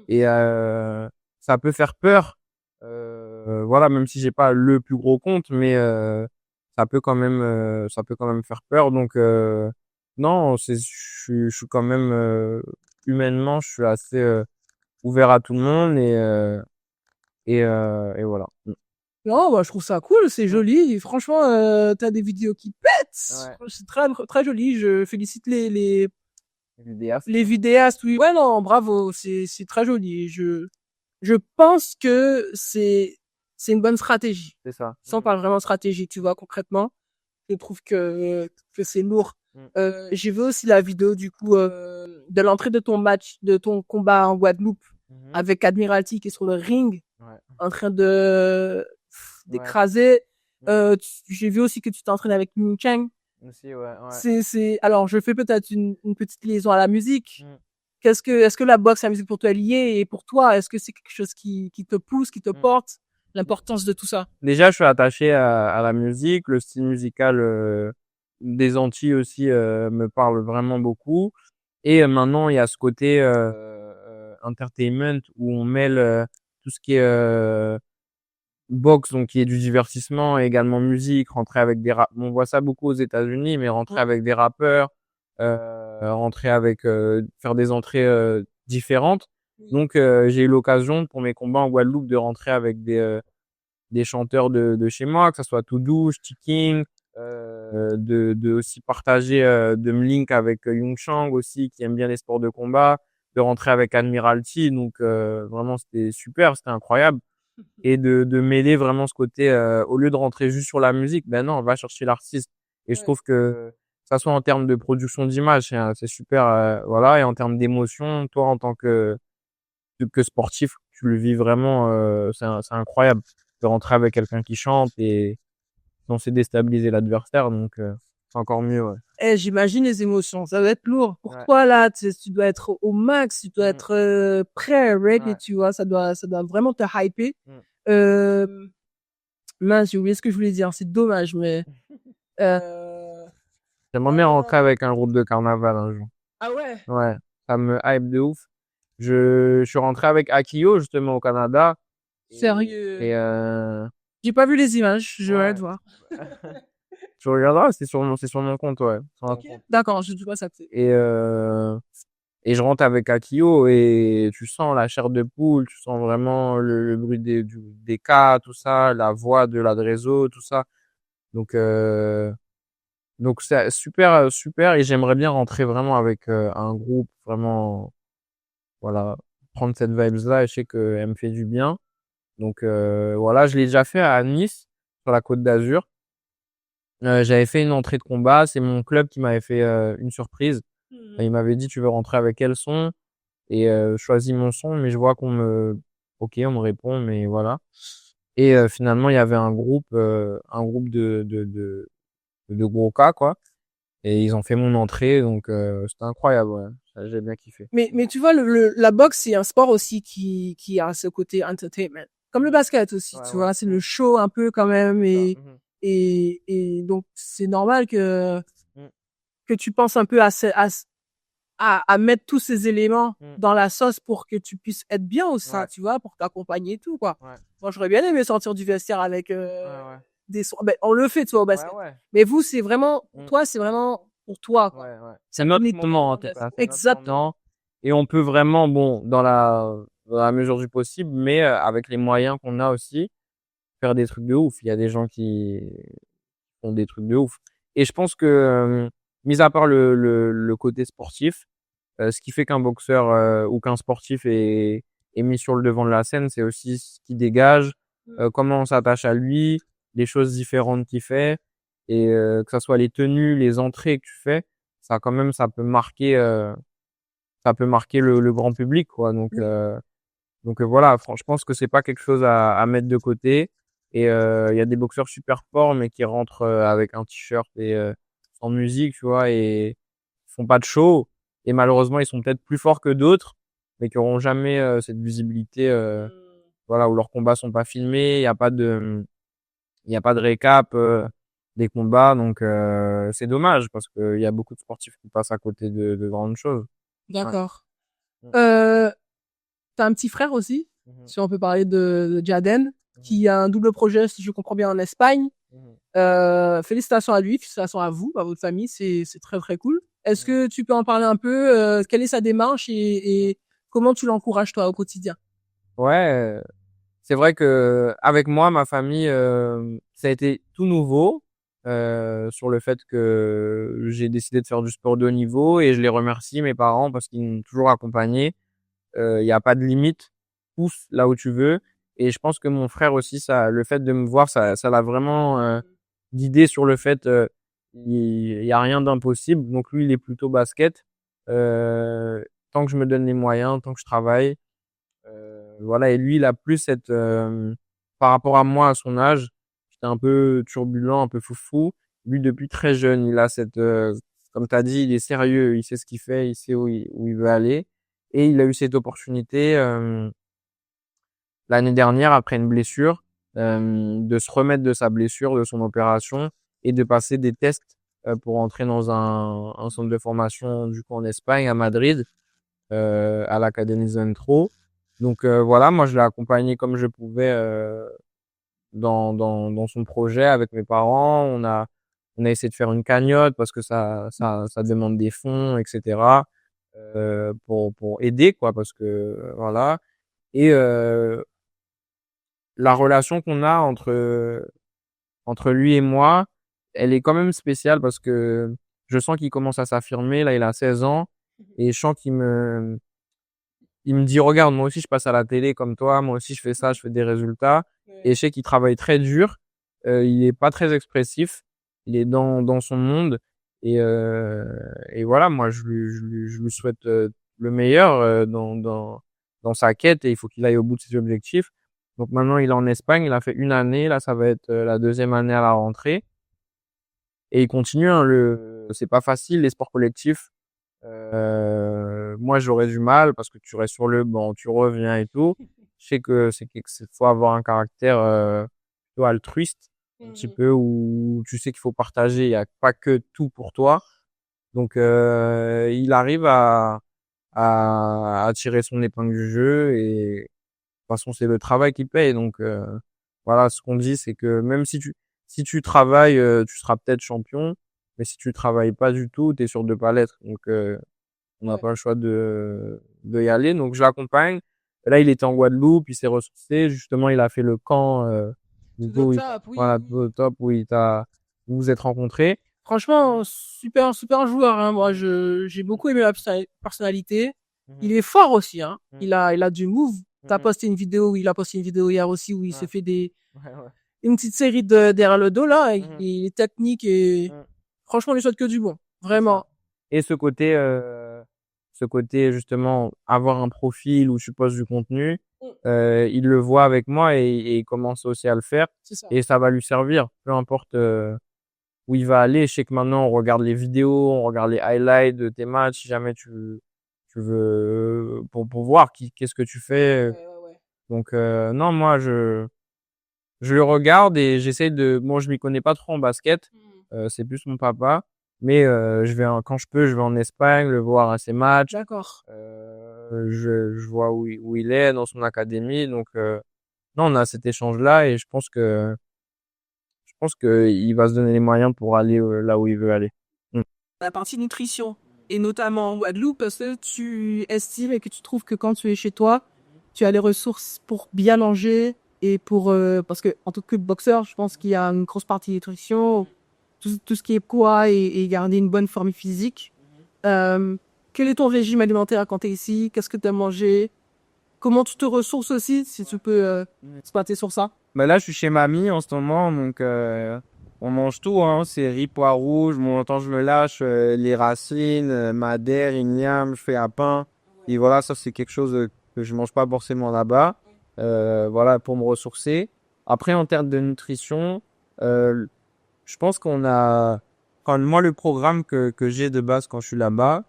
et ça peut faire peur voilà même si j'ai pas le plus gros compte mais ça peut quand même faire peur donc non, je suis quand même humainement, je suis assez ouvert à tout le monde et voilà. Non, bah, je trouve ça cool, c'est Mm. joli. Et franchement, t'as des vidéos qui pètent. Ouais. C'est très joli. Je félicite Vidéaste. les vidéastes. Oui, ouais, non, bravo. C'est très joli. Je pense que c'est une bonne stratégie. C'est ça. Si on parle vraiment de stratégie, tu vois, concrètement, je trouve que c'est lourd. Mm. J'ai vu aussi la vidéo, du coup, de l'entrée de ton match, de ton combat en Guadeloupe Mhm. avec Admiralty qui est sur le ring Ouais. en train Ouais. d'écraser. Mm. J'ai vu aussi que tu t'entraînes avec Ming Cheng. Aussi, ouais, ouais. Alors, je fais peut-être une petite liaison à la musique. Mm. Est-ce que la boxe et la musique pour toi est liée et pour toi, est-ce que c'est quelque chose qui te pousse, qui te Mm. porte? L'importance de tout ça. Déjà, je suis attaché à la musique, le style musical des Antilles aussi me parle vraiment beaucoup. Et maintenant, il y a ce côté entertainment où on mêle tout ce qui est boxe, donc qui est du divertissement, et également musique, rentrer avec des on voit ça beaucoup aux États-Unis, mais rentrer avec des rappeurs, rentrer avec faire des entrées différentes. Donc j'ai eu l'occasion pour mes combats en Guadeloupe de rentrer avec des chanteurs de chez moi, que ça soit Toudouche, Tiking, de aussi partager, de me link avec Yung Chang aussi, qui aime bien les sports de combat, de rentrer avec Admiralty. Donc, vraiment, c'était super, c'était incroyable. Et de mêler vraiment ce côté, au lieu de rentrer juste sur la musique, ben non, on va chercher l'artiste. Et je Ouais. trouve que, ça soit en termes de production d'image, c'est super, voilà. Et en termes d'émotion, toi, en tant que sportif, tu le vis vraiment, c'est incroyable de rentrer avec quelqu'un qui chante et censé déstabiliser l'adversaire, donc c'est encore mieux, ouais. J'imagine les émotions, ça va être lourd. Pour Ouais. toi, là, tu dois être au max, tu dois Mm. être prêt, ready, Ouais. tu vois, ça doit vraiment te hyper. Mm. Euh, Mince, j'ai oublié ce que je voulais dire, c'est dommage, mais... J'aimerais bien rentrer avec un groupe de carnaval un jour. Ah ouais? Ouais, ça me hype de ouf. Je suis rentré avec Akio justement au Canada Sérieux? et J'ai pas vu les images, je vais ouais. te voir. Je regarderai, c'est sur mon compte, ouais. Sur mon Ok. compte. D'accord, je vois ça. Et et je rentre avec Akio et tu sens la chair de poule, tu sens vraiment le bruit des cas, tout ça, la voix de l'adresso, tout ça. Donc c'est super super et j'aimerais bien rentrer vraiment avec un groupe vraiment voilà, prendre cette vibes là, et je sais que elle me fait du bien. Donc voilà, je l'ai déjà fait à Nice sur la Côte d'Azur. J'avais fait une entrée de combat, c'est mon club qui m'avait fait une surprise. Il m'avait dit tu veux rentrer avec quel son et je choisis mon son mais je vois OK, on me répond mais voilà. Et finalement, il y avait un groupe de gros cas quoi et ils ont fait mon entrée donc c'était incroyable ouais. j'ai bien kiffé. Mais tu vois, la boxe, c'est un sport aussi qui a ce côté entertainment. Comme le basket aussi, tu vois, c'est le show un peu quand même et donc c'est normal que tu penses un peu à mettre tous ces éléments dans la sauce pour que tu puisses être bien au sein, tu vois, pour t'accompagner et tout, quoi. Moi, j'aurais bien aimé sortir du vestiaire avec des sons. Ben, on le fait, tu vois, au basket. Mais vous, c'est vraiment, pour toi, c'est vraiment pour toi, quoi. C'est notre moment, en fait. Exactement. Et on peut vraiment, bon, dans la mesure du possible, mais avec les moyens qu'on a aussi, faire des trucs de ouf. Il y a des gens qui font des trucs de ouf. Et je pense que, mis à part le côté sportif, ce qui fait qu'un boxeur ou qu'un sportif est mis sur le devant de la scène, c'est aussi ce qu'il dégage, comment on s'attache à lui, les choses différentes qu'il fait, et que ça soit les tenues, les entrées que tu fais, ça quand même ça peut marquer le grand public, quoi. Donc voilà, je pense que c'est pas quelque chose à mettre de côté. Et il y a des boxeurs super forts, mais qui rentrent avec un t-shirt et sans musique, tu vois, et font pas de show. Et malheureusement, ils sont peut-être plus forts que d'autres, mais qui auront jamais cette visibilité, voilà, où leurs combats sont pas filmés, il y a pas de récap des combats. Donc c'est dommage parce qu'il y a beaucoup de sportifs qui passent à côté de grandes choses. D'accord. Ouais. T'as un petit frère aussi, si on peut parler de Jaden, qui a un double projet, si je comprends bien, en Espagne. Félicitations à lui, félicitations à vous, à votre famille, c'est très très cool. Est-ce que tu peux en parler un peu, quelle est sa démarche et comment tu l'encourages toi au quotidien? Ouais, c'est vrai que avec moi, ma famille, ça a été tout nouveau sur le fait que j'ai décidé de faire du sport de haut niveau, et je les remercie, mes parents, parce qu'ils m'ont toujours accompagné. Il n'y a pas de limite, pousse là où tu veux. Et je pense que mon frère aussi, ça, le fait de me voir, ça l'a vraiment guidé sur le fait il y a rien d'impossible. Donc lui, il est plutôt basket. Tant que je me donne les moyens, tant que je travaille, voilà. Et lui, il a plus par rapport à moi, à son âge, j'étais un peu turbulent, un peu foufou. Lui, depuis très jeune, il a comme tu as dit, il est sérieux, il sait ce qu'il fait, il sait où il veut aller. Et il a eu cette opportunité l'année dernière, après une blessure, de se remettre de sa blessure, de son opération, et de passer des tests pour entrer dans un centre de formation, du coup, en Espagne, à Madrid, à l'Académie Zentro. Donc voilà, moi je l'ai accompagné comme je pouvais dans son projet avec mes parents. On a essayé de faire une cagnotte parce que ça demande des fonds, etc. Pour aider, quoi, parce que voilà. Et la relation qu'on a entre lui et moi, elle est quand même spéciale parce que je sens qu'il commence à s'affirmer. Là, il a 16 ans, et je sens il me dit, regarde, moi aussi, je passe à la télé comme toi. Moi aussi, je fais ça, je fais des résultats. Et je sais qu'il travaille très dur. Il est pas très expressif. Il est dans son monde. Et voilà, moi, je lui souhaite le meilleur dans sa quête, et il faut qu'il aille au bout de ses objectifs. Donc maintenant, il est en Espagne. Il a fait une année. Là, ça va être la deuxième année à la rentrée. Et il continue, hein, c'est pas facile, les sports collectifs. Moi, j'aurais du mal parce que tu restes sur le banc, tu reviens et tout. Je sais que faut avoir un caractère plutôt altruiste, un petit peu, où tu sais qu'il faut partager. Il y a pas que tout pour toi. Donc, il arrive à tirer son épingle du jeu, et de toute façon, c'est le travail qui paye. Donc, voilà, ce qu'on dit, c'est que même si tu travailles, tu seras peut-être champion, mais si tu travailles pas du tout, t'es sûr de pas l'être. Donc, on n'a pas le choix de y aller. Donc, je l'accompagne. Là, il était en Guadeloupe, il s'est ressourcé. Justement, il a fait le camp, du coup, voilà, au top, où vous vous êtes rencontrés. Franchement, super, super joueur, hein. Moi, j'ai beaucoup aimé la personnalité. Il est fort aussi, hein. Il a du move. Il a posté une vidéo hier aussi où il s'est fait une petite série derrière le dos, là. Il est technique et franchement, on lui souhaite que du bon. Vraiment. Et ce côté, justement, avoir un profil où tu postes du contenu, il le voit avec moi, et il commence aussi à le faire. Et ça va lui servir, peu importe où il va aller. Je sais que maintenant, on regarde les vidéos, on regarde les highlights de tes matchs. Si jamais pour voir qu'est-ce que tu fais. Donc non, moi je le regarde et j'essaie bon, je m'y connais pas trop en basket, c'est plus mon papa, mais quand je peux, je vais en Espagne le voir à ses matchs. D'accord. Je vois où il est dans son académie, donc non, on a cet échange-là et je pense que il va se donner les moyens pour aller là où il veut aller. La partie nutrition, et notamment en Guadeloupe, parce que tu estimes et que tu trouves que quand tu es chez toi, tu as les ressources pour bien manger et parce que en tant que boxeur, je pense qu'il y a une grosse partie nutrition, tout ce qui est poids et garder une bonne forme physique. Quel est ton régime alimentaire quand tu es ici? Qu'est-ce que tu as mangé? Comment tu te ressources aussi, si tu peux exploiter sur ça? Bah là, je suis chez mamie en ce moment, donc on mange tout, hein. C'est riz, pois rouge. Mon temps, je me lâche les racines, madère, igname, je fais un pain. Et voilà, ça c'est quelque chose que je mange pas forcément là-bas. Voilà, pour me ressourcer. Après, en termes de nutrition, je pense quand moi le programme que j'ai de base quand je suis là-bas,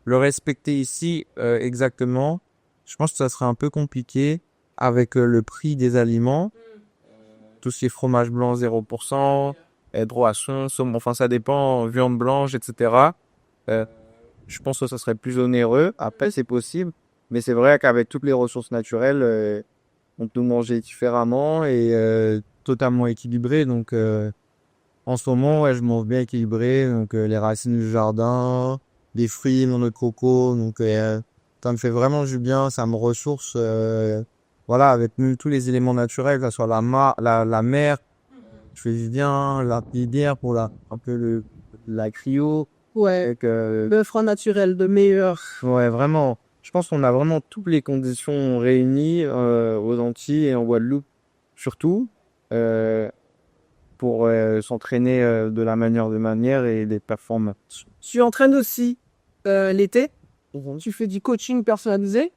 le respecter ici exactement, je pense que ça serait un peu compliqué avec le prix des aliments. Tout ce qui est fromage blanc 0%, droisson, saumon, enfin ça dépend, viande blanche, etc. Je pense que ça serait plus onéreux. Après, c'est possible, mais c'est vrai qu'avec toutes les ressources naturelles, on peut manger différemment et totalement équilibré. Donc, en ce moment, ouais, je mange bien équilibré. Donc, les racines du jardin, des fruits, mon eau de coco. Donc, ça me fait vraiment du bien. Ça me ressource. Voilà, avec tous les éléments naturels, que ce soit la mer, je fais du bien, la rivière pour un peu la cryo. Ouais, Avec, le froid naturel, de meilleur. ouais, vraiment. Je pense qu'on a vraiment toutes les conditions réunies aux Antilles et en Guadeloupe, surtout, pour s'entraîner de la manière et des performances. Tu entraînes aussi l'été. Mhm. Tu fais du coaching personnalisé.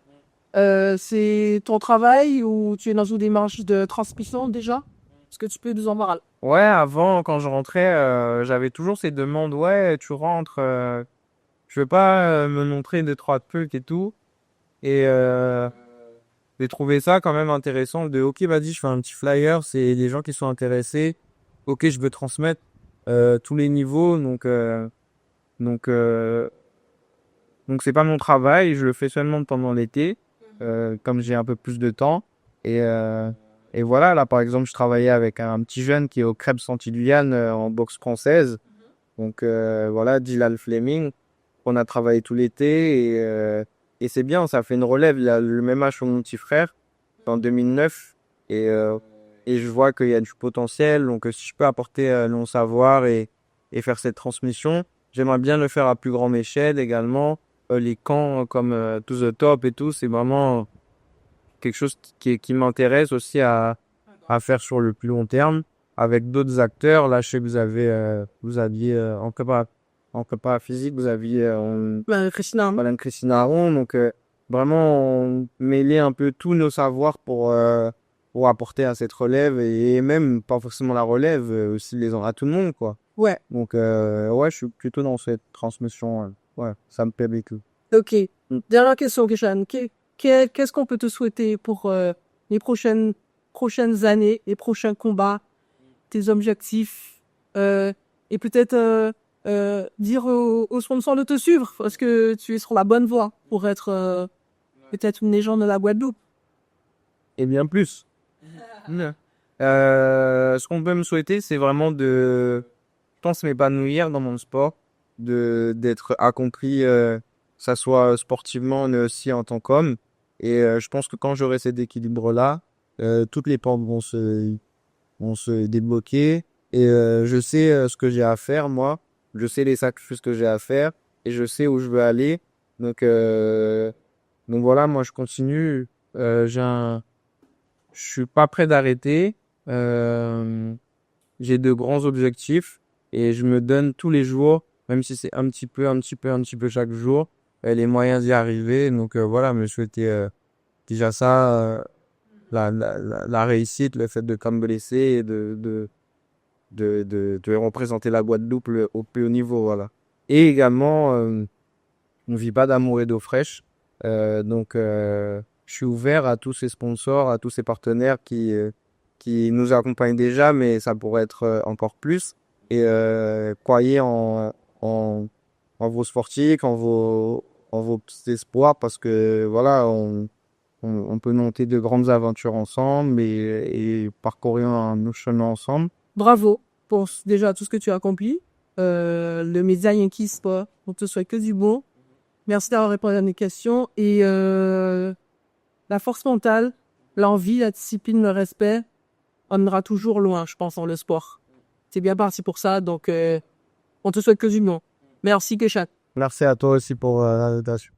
C'est ton travail ou tu es dans une démarche de transmission déjà? Est-ce que tu peux nous en parler? Ouais, avant, quand je rentrais, j'avais toujours ces demandes. Ouais, tu rentres, je veux pas me montrer deux, trois trucs et tout. Et j'ai trouvé ça quand même intéressant ok, vas-y, je fais un petit flyer, c'est des gens qui sont intéressés. Ok, je veux transmettre tous les niveaux, donc, euh, donc c'est pas mon travail, je le fais seulement pendant l'été, comme j'ai un peu plus de temps. Et, euh, et voilà, là par exemple, je travaillais avec un petit jeune qui est au Crêpes Saint-Julian en boxe française. Donc voilà, Dylan Fleming, on a travaillé tout l'été et c'est bien, ça fait une relève. Il a le même âge que mon petit frère, en 2009, et, euh, et je vois qu'il y a du potentiel. Donc si je peux apporter mon savoir et faire cette transmission, j'aimerais bien le faire à plus grande échelle également. Les camps comme To The Top et tout, c'est vraiment quelque chose qui m'intéresse aussi à faire sur le plus long terme avec d'autres acteurs. Là, je sais que vous aviez en prépa physique, vous aviez Christina. Madame Christine Aron. Donc, vraiment mêler un peu tous nos savoirs pour apporter à cette relève et même pas forcément la relève, aussi à tout le monde, quoi. Ouais, Donc, ouais, je suis plutôt dans cette transmission. Ouais, ça me plaît beaucoup. ok. Mm. Dernière question, Kishan. Qu'est-ce qu'on peut te souhaiter pour les prochaines années, les prochains combats, tes objectifs et peut-être dire aux sponsors de te suivre parce que tu es sur la bonne voie pour être peut-être une légende de la Guadeloupe. Et bien plus. Ouais. Ce qu'on peut me souhaiter, c'est vraiment je pense, m'épanouir dans mon sport, d'être accompli, que ça soit sportivement, mais aussi en tant qu'homme. Et je pense que quand j'aurai cet équilibre-là, toutes les portes vont se débloquer. Et je sais ce que j'ai à faire, moi. Je sais les sacrifices que j'ai à faire. Et je sais où je veux aller. Donc, euh, donc voilà, moi, je continue. Je suis pas prêt d'arrêter. Euh, j'ai de grands objectifs et je me donne tous les jours, même si c'est un petit peu chaque jour, les moyens d'y arriver. Donc voilà, me souhaiter déjà ça, la réussite, le fait de pas me blesser et de représenter la Guadeloupe au plus haut niveau, voilà. Et également On vit pas d'amour et d'eau fraîche. Donc, je suis ouvert à tous ces sponsors, à tous ces partenaires qui nous accompagnent déjà, mais ça pourrait être encore plus. Et croyez en vos sportifs, en vos petits espoirs, parce que voilà, on peut monter de grandes aventures ensemble et parcourir un chemin ensemble. Bravo pour déjà tout ce que tu as accompli. Le Média Yankee Sport, on te souhaite que du bon. Merci d'avoir répondu à mes questions. Et la force mentale, l'envie, la discipline, le respect, on ira toujours loin, je pense, dans le sport. C'est bien parti pour ça, donc on te souhaite que du bon. Merci, Keshat. Merci à toi aussi pour l'invitation.